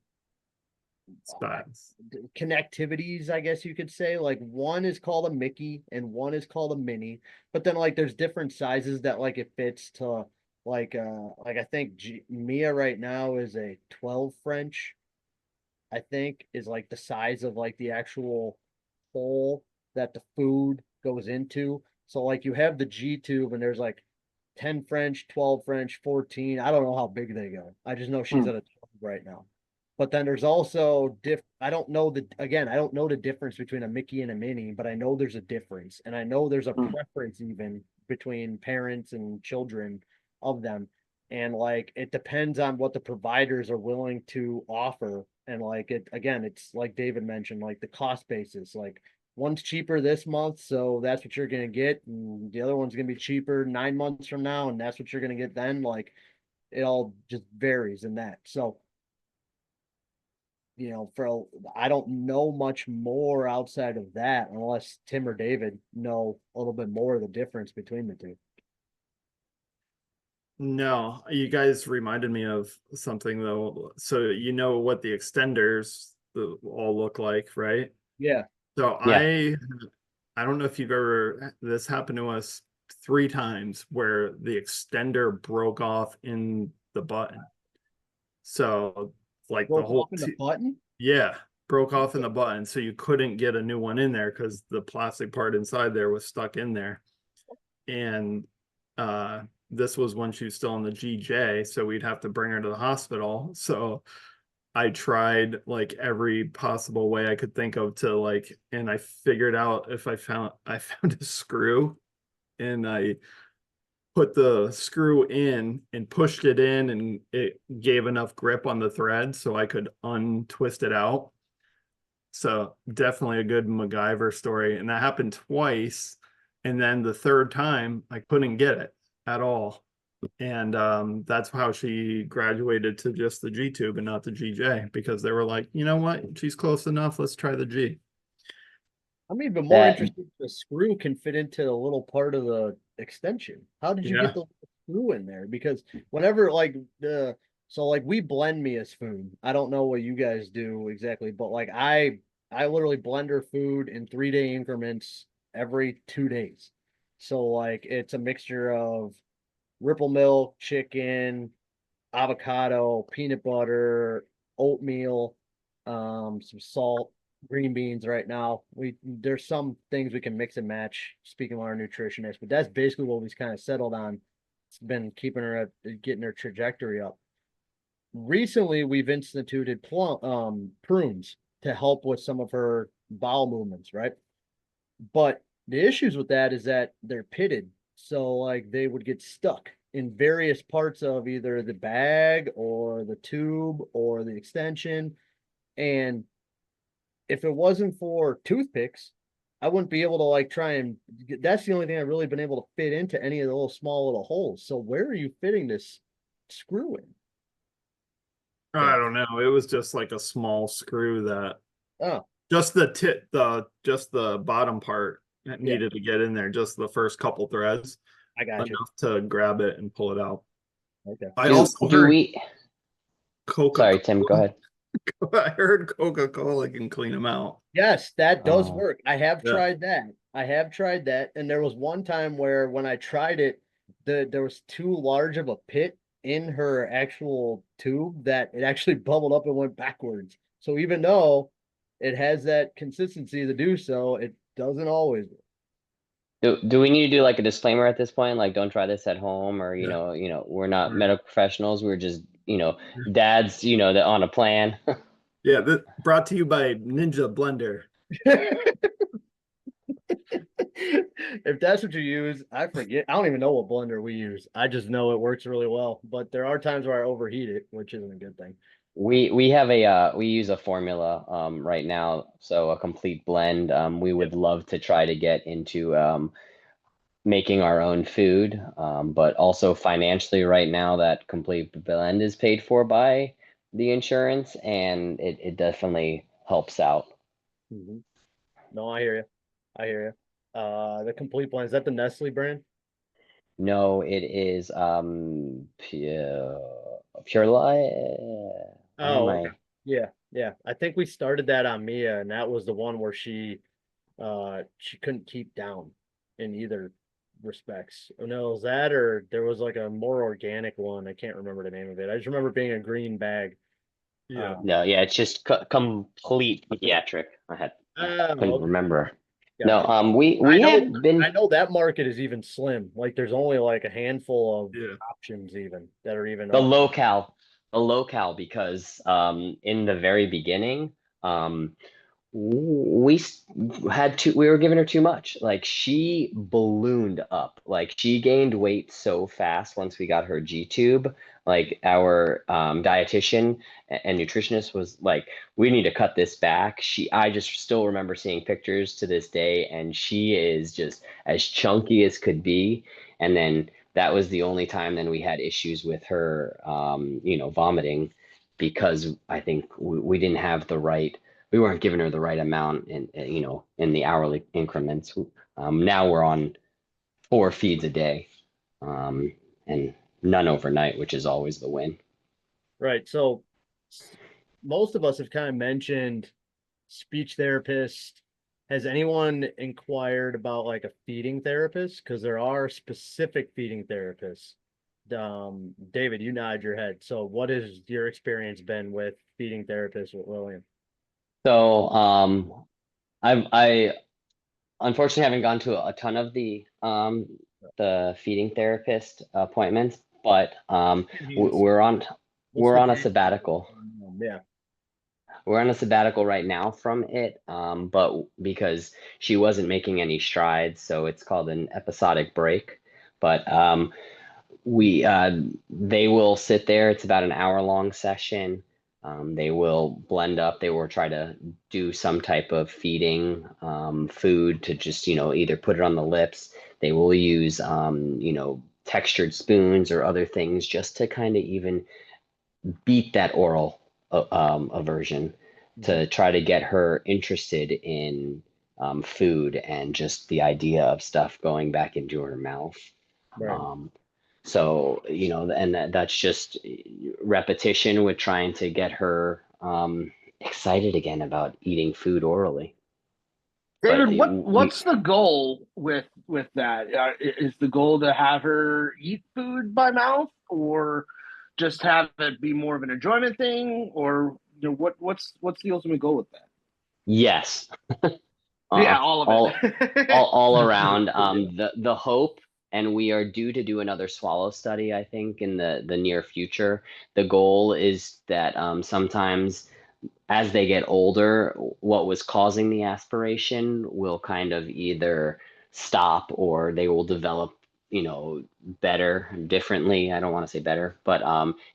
Styles. connectivities, I guess you could say. Like one is called a Mickey and one is called a Mini. But then like there's different sizes that like it fits to like I think Mia right now is a 12 French, I think is like the size of like the actual hole that the food goes into. So like you have the G tube and there's like 10 French, 12 French, 14. I don't know how big they go. I just know she's Hmm. at a 12 right now. But then there's also I don't know I don't know the difference between a Mickey and a Minnie, but I know there's a difference. And I know there's a Hmm. preference even between parents and children of them. And like it depends on what the providers are willing to offer. And like it again, it's like David mentioned, like the cost basis. Like one's cheaper this month, so that's what you're gonna get, and the other one's gonna be cheaper 9 months from now, and that's what you're gonna get then. Like it all just varies in that. So for I don't know much more outside of that unless Tim or David know a little bit more of the difference between the two. No, you guys reminded me of something though. So you know what the extenders all look like, right? Yeah. So Yeah. I don't know if you've ever this happened to us 3 times where the extender broke off in the button. So like the Broke whole off in the button. yeah, broke off in the button. So you couldn't get a new one in there because the plastic part inside there was stuck in there. And uh this was when she was still in the GJ, so we'd have to bring her to the hospital. So I tried like every possible way I could think of to like, and I figured out if I found a screw and I put the screw in and pushed it in and it gave enough grip on the thread so I could untwist it out. So definitely a good MacGyver story. And that happened twice. And then the third time I couldn't get it at all. And that's how she graduated to just the G tube and not the GJ because they were like, you know what, she's close enough. Let's try the G. I'm even more That interested if the screw can fit into the little part of the extension. How did you Yeah. get the screw in there? Because whenever like like we blend Mia's food. I don't know what you guys do exactly, but like I literally blend her food in 3 day increments every 2 days. So like it's a mixture of ripple milk, chicken, avocado, peanut butter, oatmeal, some salt, green beans right now. There's some things we can mix and match, speaking of our nutritionist, but that's basically what we've kind of settled on. It's been keeping her getting her trajectory up. Recently we've instituted prunes to help with some of her bowel movements, right? But the issues with that is that they're pitted. So like they would get stuck in various parts of either the bag or the tube or the extension. And if it wasn't for toothpicks, I wouldn't be able to like try and that's the only thing I've really been able to fit into any of the little small little holes. So where are you fitting this screw in? I don't know. It was just like a small screw that Oh, just just the bottom part that needed to get in there, just the first couple threads I got you. enough to grab it and pull it out. Okay. I Do, also do heard we? Sorry, Coca-Cola. Tim, go ahead. I heard Coca-Cola can clean them out. Yes, that does Oh. work. I have Yeah. tried that. I have tried that. And there was one time where when I tried it, there was too large of a pit in her actual tube that it actually bubbled up and went backwards. So even though it has that consistency to do so, it doesn't always work. Do we need to do like a disclaimer at this point? Like, don't try this at home, or Yeah. we're not Right. medical professionals. We're just dads, that on a plan. Yeah, brought to you by Ninja Blender. If that's what you use, I forget. I don't even know what blender we use. I just know it works really well. But there are times where I overheat it, which isn't a good thing. We have we use a formula right now, so a complete blend. We would love to try to get into making our own food, but also financially right now that complete blend is paid for by the insurance, and it definitely helps out. Mm-hmm. No, I hear you. I hear you. The complete blend, is that the Nestle brand? No, it is Pure Life. Why am Oh, okay. I? Yeah, yeah. I think we started that on Mia, and that was the one where she couldn't keep down in either respects. Oh no, was that or there was like a more organic one. I can't remember the name of it. I just remember it being a green bag. Yeah. No, yeah, it's just complete pediatric. I couldn't Okay. remember. Gotcha. No, I we know have been I know that market is even slim. Like there's only like a handful of Yeah. options even that are even the up. locale because in the very beginning we we were giving her too much. Like she ballooned up. Like she gained weight so fast once we got her G tube. Like our dietitian and nutritionist was like, we need to cut this back. I just still remember seeing pictures to this day, and she is just as chunky as could be. And then that was the only time then we had issues with her vomiting, because I think we didn't have the right, we weren't giving her the right amount in the hourly increments. Now we're on 4 feeds a day, and none overnight, which is always the win. Right. So most of us have kind of mentioned speech therapist. Has anyone inquired about like a feeding therapist? Because there are specific feeding therapists. David, you nod your head. So what has your experience been with feeding therapists with William? So I unfortunately haven't gone to a ton of the feeding therapist appointments, but He's we're on what's the a date? sabbatical. Yeah. We're on a sabbatical right now from it, but because she wasn't making any strides, so it's called an episodic break. But we they will sit there. It's about an hour long session. They will blend up. They will try to do some type of feeding food to just either put it on the lips. They will use textured spoons or other things just to kind of even beat that oral aversion, to try to get her interested in food and just the idea of stuff going back into her mouth. Right. So, and that's just repetition with trying to get her excited again about eating food orally. But David, what's the goal with that? Is the goal to have her eat food by mouth, or just have it be more of an enjoyment thing, or what's the ultimate goal with that? Yes. Yeah, all of all it. all around. The hope, and we are due to do another swallow study, I think, in the near future. The goal is that sometimes as they get older, what was causing the aspiration will kind of either stop or they will develop, better, differently. I don't want to say better, but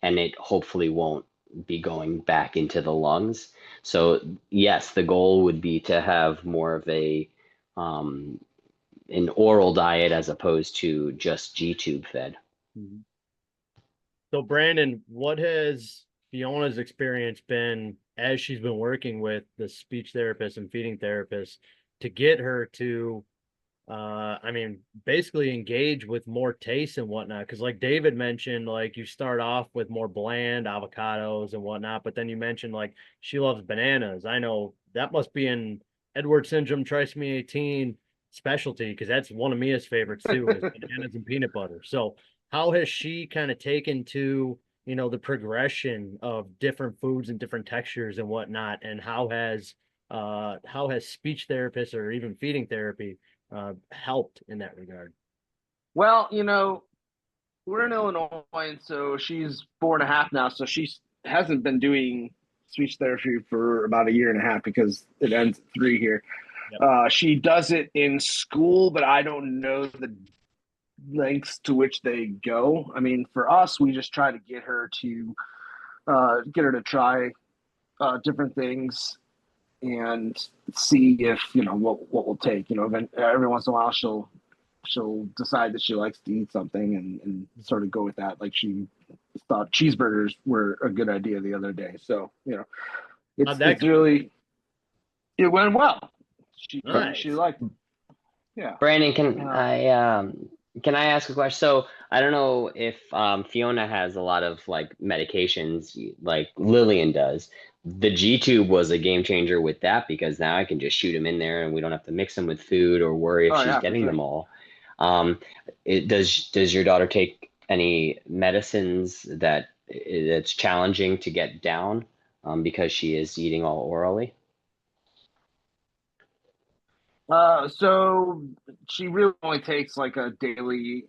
and it hopefully won't be going back into the lungs. So yes, the goal would be to have more of um, an oral diet as opposed to just G-tube fed. Mhm. So Brandon, what has Fiona's experience been as she's been working with the speech therapist and feeding therapist to get her to I mean, basically engage with more taste and whatnot? Because like David mentioned, like you start off with more bland avocados and whatnot, but then you mentioned like she loves bananas. I know that must be an Edward syndrome trisomy 18 specialty, because that's one of Mia's favorites too, is bananas and peanut butter. So how has she kind of taken to, the progression of different foods and different textures and whatnot, and how has speech therapists or even feeding therapy helped in that regard? Well, we're in Illinois, and so she's 4.5 now. So she hasn't been doing speech therapy for about a year and a half because it ends at 3 here. Yep. She does it in school, but I don't know the lengths to which they go. I mean, for us, we just try to get her to try different things and see if what will take. Every once in a while she'll decide that she likes to eat something and sort of go with that. Like she thought cheeseburgers were a good idea the other day. So, How'd that it's really, it went well. go? She Nice. liked it. Yeah. Brandon, can I ask a question? So I don't know if Fiona has a lot of like medications like Lillian does. The G tube was a game changer with that because now I can just shoot them in there and we don't have to mix them with food or worry if Oh she's yeah, for getting sure. them all. Does your daughter take any medicines that's challenging to get down because she is eating all orally? So she really only takes like a daily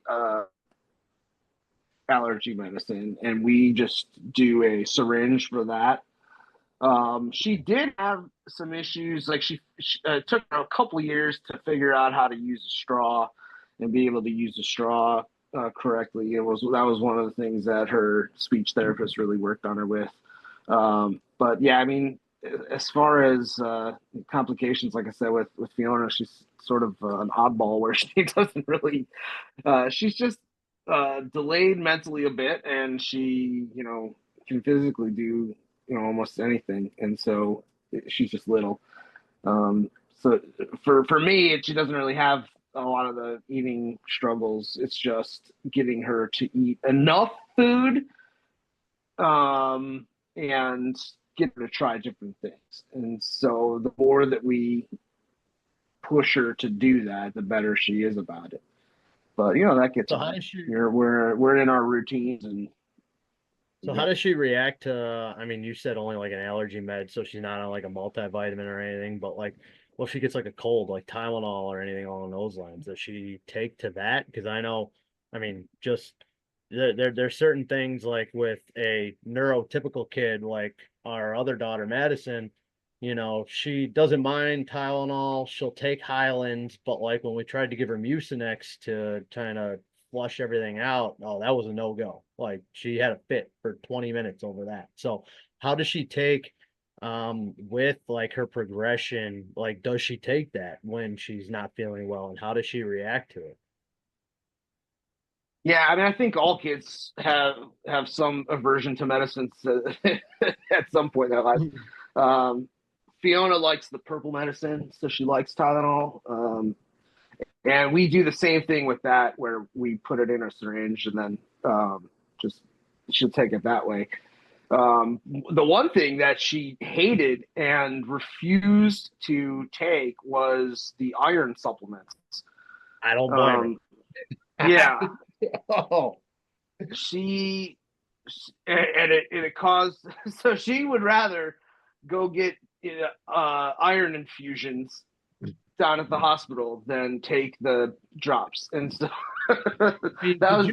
allergy medicine, and we just do a syringe for that. She did have some issues. Like she took her a couple of years to figure out how to use a straw and be able to use a straw correctly. That was one of the things that her speech therapist really worked on her with. But yeah, I mean, as far as complications, like I said with Fiona, she's sort of an oddball where she doesn't really. She's just delayed mentally a bit, and she can physically do almost anything, and so she's just little. So for me, she doesn't really have a lot of the eating struggles. It's just getting her to eat enough food, and get her to try different things. And so the more that we push her to do that, the better she is about it. But that gets So how hard. does she We're in our routines, and so how does she react to, I mean, you said only like an allergy med, so she's not on like a multivitamin or anything, but like, well, if she gets like a cold, like Tylenol or anything along those lines, does she take to that? Because I know, I mean, just there's certain things like with a neurotypical kid, like our other daughter, Madison, she doesn't mind Tylenol. She'll take Highlands, but like when we tried to give her Mucinex to kind of flush everything out, oh, that was a no-go. Like she had a fit for 20 minutes over that. So how does she take with like her progression? Like, does she take that when she's not feeling well, and how does she react to it? yeah, I mean, I think all kids have some aversion to medicines at some point in their life. Um, Fiona likes the purple medicine, so she likes Tylenol. And we do the same thing with that, where we put it in a syringe and then just she'll take it that way. The one thing that she hated and refused to take was the iron supplements. I don't blame Um, yeah, her. Oh, she and it caused so she would rather go get iron infusions down at the hospital than take the drops. And so I mean, that was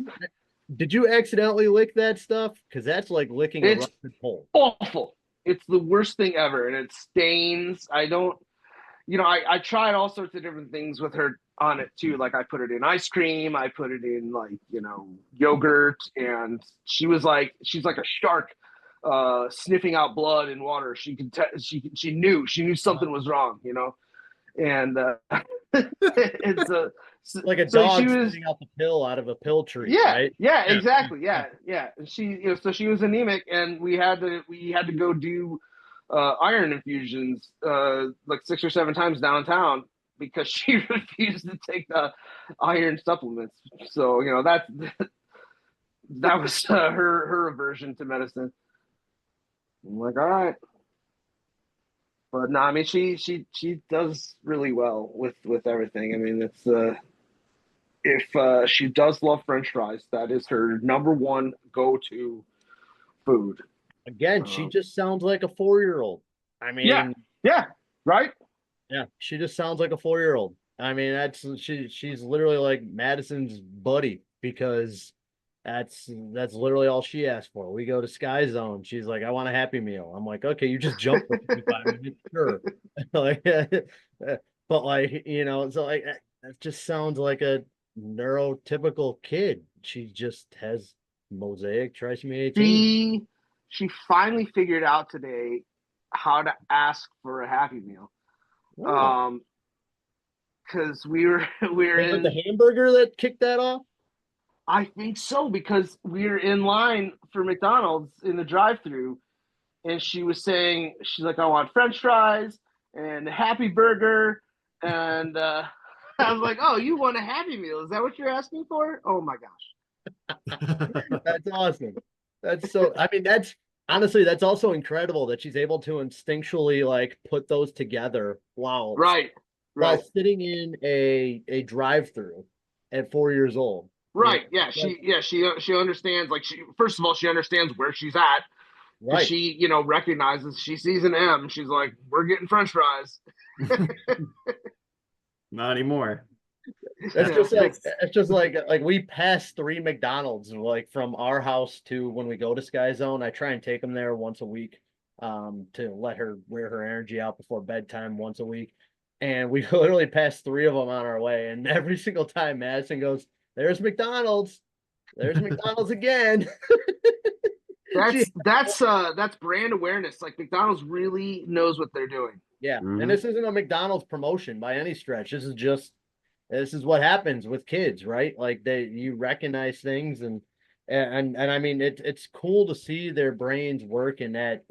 did you accidentally lick that stuff? Because that's like licking a it's rusted pole. awful. It's the worst thing ever, and it stains. I don't, I tried all sorts of different things with her on it too. Like I put it in ice cream, I put it in like yogurt, and she's like a shark, sniffing out blood in water. She could she knew something was wrong, and it's a Like a so she dog was spitting out the pill out of a pill tree, yeah, right? yeah, Yeah. exactly. Yeah. She, so she was anemic, and we had to go do iron infusions like 6 or 7 times downtown because she refused to take the iron supplements. So that was her aversion to medicine. I'm like, all right, but no, I mean she does really well with everything. I mean, it's if she does love French fries, that is her number one go-to food. Again, she just sounds like a 4-year-old. I Yeah, mean, yeah, right. yeah, she just sounds like a 4-year-old. I mean, she's literally like Madison's buddy because that's literally all she asked for. We go to Sky Zone. She's like, I want a Happy Meal. I'm like, okay, you just jumped for 55 minutes, sure. Like, but like, so like that just sounds like a neurotypical kid. She just has mosaic trisomy 18. She finally figured out today how to ask for a Happy Meal. Oh. Because we were Was it in. the hamburger that kicked that off? I think so, because we were in line for McDonald's in the drive-through, and she's like, I want French fries and a Happy Burger, and I was like, oh, you want a Happy Meal? Is that what you're asking for? Oh my gosh. That's awesome. That's so, I mean, that's honestly, that's also incredible that she's able to instinctually like put those together while Right. sitting in a drive-through at 4 years old. Right. Yeah. She understands, like, first of all, she understands where she's at. Right. She, recognizes, she sees an M. She's like, we're getting French fries. Not anymore. It's just like we pass 3 McDonald's like from our house to when we go to Sky Zone. I try and take them there once a week, to let her wear her energy out before bedtime once a week. And we literally pass 3 of them on our way. And every single time Madison goes, there's McDonald's. There's McDonald's again. That's brand awareness. Like, McDonald's really knows what they're doing. Yeah. And this isn't a McDonald's promotion by any stretch. This is what happens with kids, right? Like you recognize things and I mean it's cool to see their brains work in that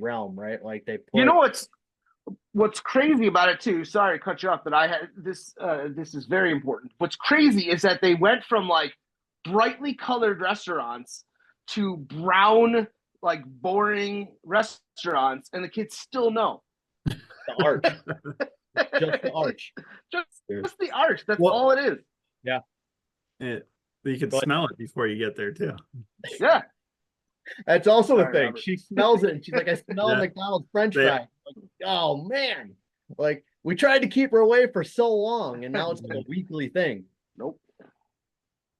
realm, right? Like they put what's crazy about it too. Sorry to cut you off, but I had this. This is very important. What's crazy is that they went from like brightly colored restaurants to brown, like boring restaurants, and the kids still know the arch. Just the arch. Just the arch. That's all it is. Yeah. You can smell it before you get there too. Yeah. That's also a thing. Robert. She smells it and she's like, I smell McDonald's French fry. Like, oh man. Like we tried to keep her away for so long and now it's like a weekly thing. Nope.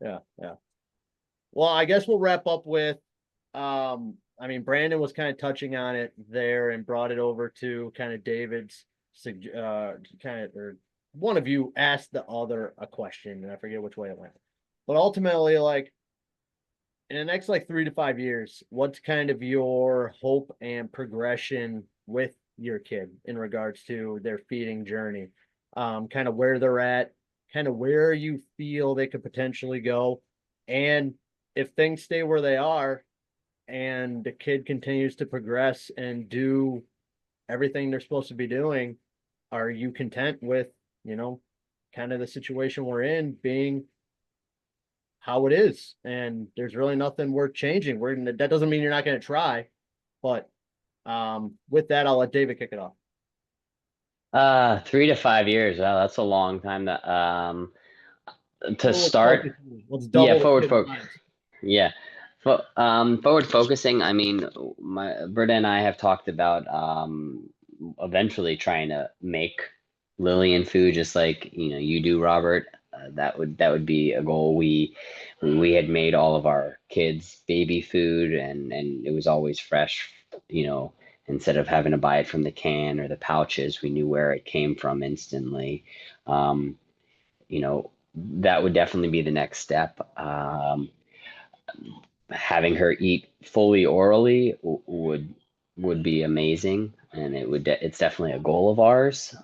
Yeah. Well, I guess we'll wrap up with I mean, Brandon was kind of touching on it there and brought it over to kind of David's or one of you asked the other a question and I forget which way it went. But ultimately, like in the next like 3 to 5 years, what's kind of your hope and progression with your kid in regards to their feeding journey? Kind of where they're at, kind of where you feel they could potentially go. And if things stay where they are and the kid continues to progress and do everything they're supposed to be doing, are you content with, kind of the situation we're in being how it is? And there's really nothing worth changing. That doesn't mean you're not going to try, but with that, I'll let David kick it off. 3 to 5 years. Wow, that's a long time to start. Let's double forward focus. Yeah. Forward focusing, I mean, my Britta and I have talked about eventually trying to make Lillian food just like you do, Robert. That would be a goal. We had made all of our kids baby food, and it was always fresh, instead of having to buy it from the can or the pouches, we knew where it came from instantly. Um, that would definitely be the next step. Having her eat fully orally would be amazing, and it's definitely a goal of ours.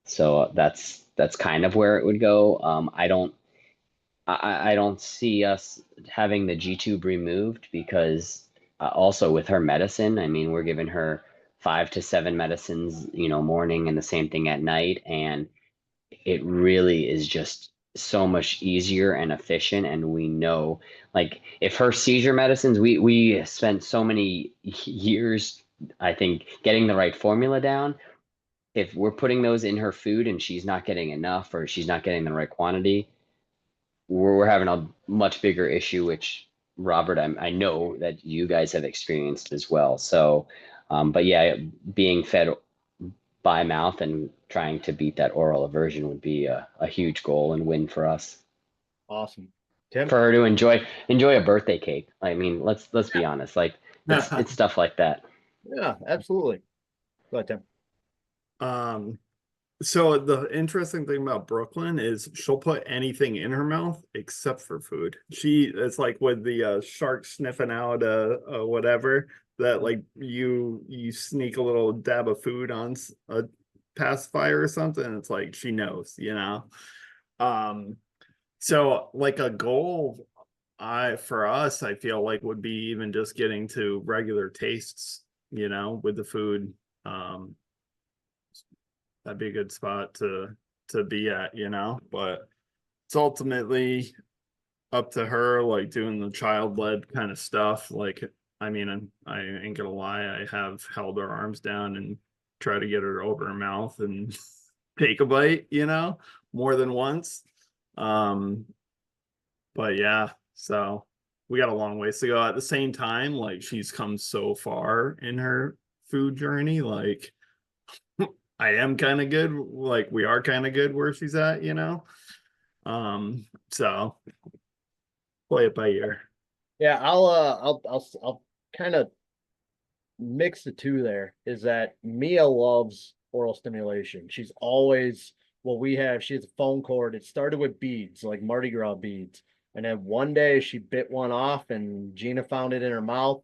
So that's kind of where it would go. I don't see us having the G tube removed because also with her medicine, I mean, we're giving her 5 to 7 medicines, morning, and the same thing at night, and it really is just so much easier and efficient. And we know, like, if her seizure medicines, we spent so many years, I think, getting the right formula down. If we're putting those in her food and she's not getting enough or she's not getting the right quantity, we're having a much bigger issue, which Robert, I know that you guys have experienced as well. So but yeah, being fed by mouth and trying to beat that oral aversion would be a huge goal and win for us. Awesome. Tim? For her to enjoy a birthday cake. I mean, let's be honest. Like it's stuff like that. Yeah, absolutely. Go ahead, Tim. So the interesting thing about Brooklyn is she'll put anything in her mouth except for food. It's like with the shark sniffing out whatever, that like you sneak a little dab of food on a pacifier or something. It's like she knows, So like a goal for us, I feel like would be even just getting to regular tastes, with the food. That'd be a good spot to be at, but it's ultimately up to her, like doing the child-led kind of stuff. Like, I mean, I ain't gonna lie, I have held her arms down and try to get her over her mouth and take a bite, more than once. But yeah, so we got a long ways to go. At the same time, like, she's come so far in her food journey, like I am kind of good, like we are kind of good where she's at, so play it by ear. Yeah, I'll kind of mix the two there. Is that Mia loves oral stimulation. She's always, she has a phone cord. It started with beads, like Mardi Gras beads. And then one day she bit one off and Gina found it in her mouth,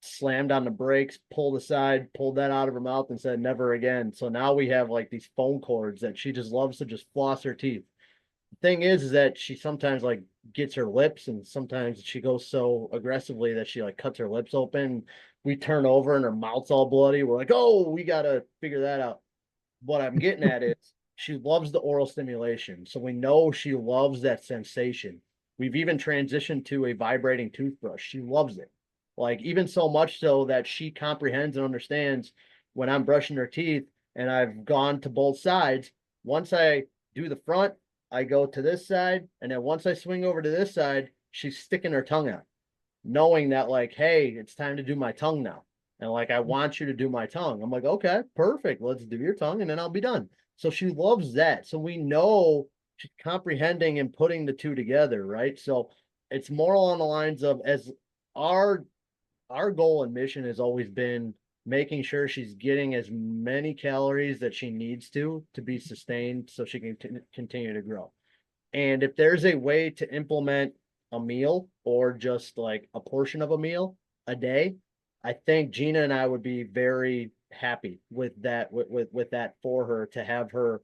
slammed on the brakes, pulled aside, pulled that out of her mouth and said, never again. So now we have like these phone cords that she just loves to just floss her teeth. The thing is that she sometimes like gets her lips, and sometimes she goes so aggressively that she like cuts her lips open. We turn over and her mouth's all bloody. We're like, oh, we gotta figure that out. What I'm getting at is she loves the oral stimulation. So we know she loves that sensation. We've even transitioned to a vibrating toothbrush. She loves it. Like, even so much so that she comprehends and understands when I'm brushing her teeth and I've gone to both sides. Once I do the front, I go to this side. And then once I swing over to this side, she's sticking her tongue out, knowing that, like, hey, it's time to do my tongue now. And like, I want you to do my tongue. I'm like, okay, perfect. Let's do your tongue and then I'll be done. So she loves that. So we know she's comprehending and putting the two together, right? So it's more along the lines of, as our our goal and mission has always been making sure she's getting as many calories that she needs to be sustained so she can continue to grow. And if there's a way to implement a meal or just like a portion of a meal a day, I think Gina and I would be very happy with that, with that for her, to have her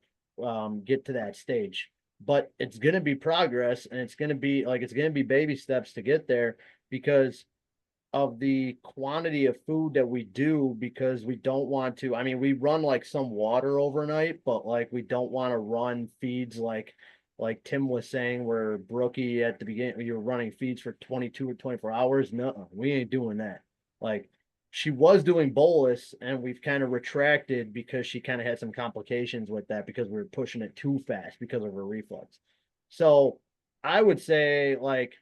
get to that stage. But it's going to be progress, and it's going to be baby steps to get there, because of the quantity of food that we do, because we don't want to, I mean, we run like some water overnight, but like we don't want to run feeds like Tim was saying, where Brookie at the beginning, you were running feeds for 22 or 24 hours. No, we ain't doing that. Like, she was doing bolus, and we've kind of retracted because she kind of had some complications with that because we were pushing it too fast because of her reflux. So I would say, like,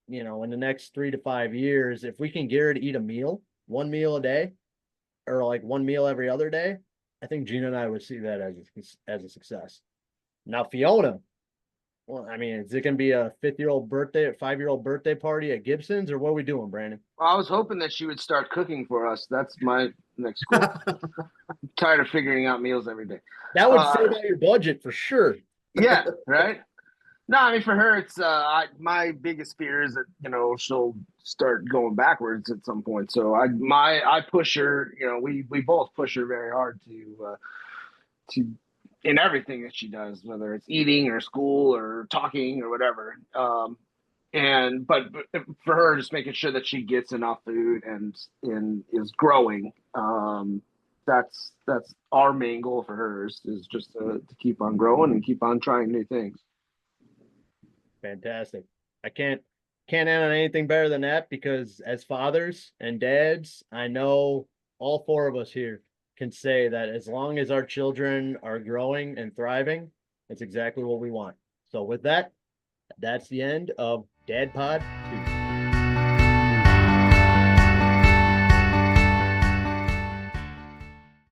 you know, in the next 3 to 5 years, if we can get her to eat a meal, one meal a day, or like one meal every other day, I think Gina and I would see that as a success. Now Fiona, well, I mean, is it gonna be a 5-year-old birthday party at Gibson's, or what are we doing, Brandon? I was hoping that she would start cooking for us. That's my next goal. I'm tired of figuring out meals every day. That would save out your budget for sure. Yeah, right. No, I mean for her, it's my biggest fear is that she'll start going backwards at some point. So I push her. We both push her very hard to in everything that she does, whether it's eating or school or talking or whatever. But for her, just making sure that she gets enough food and is growing. That's our main goal for her is just to keep on growing and keep on trying new things. Fantastic. I can't end on anything better than that, because as fathers and dads, I know all four of us here can say that as long as our children are growing and thriving, it's exactly what we want. So with that, that's the end of Dadpod 2.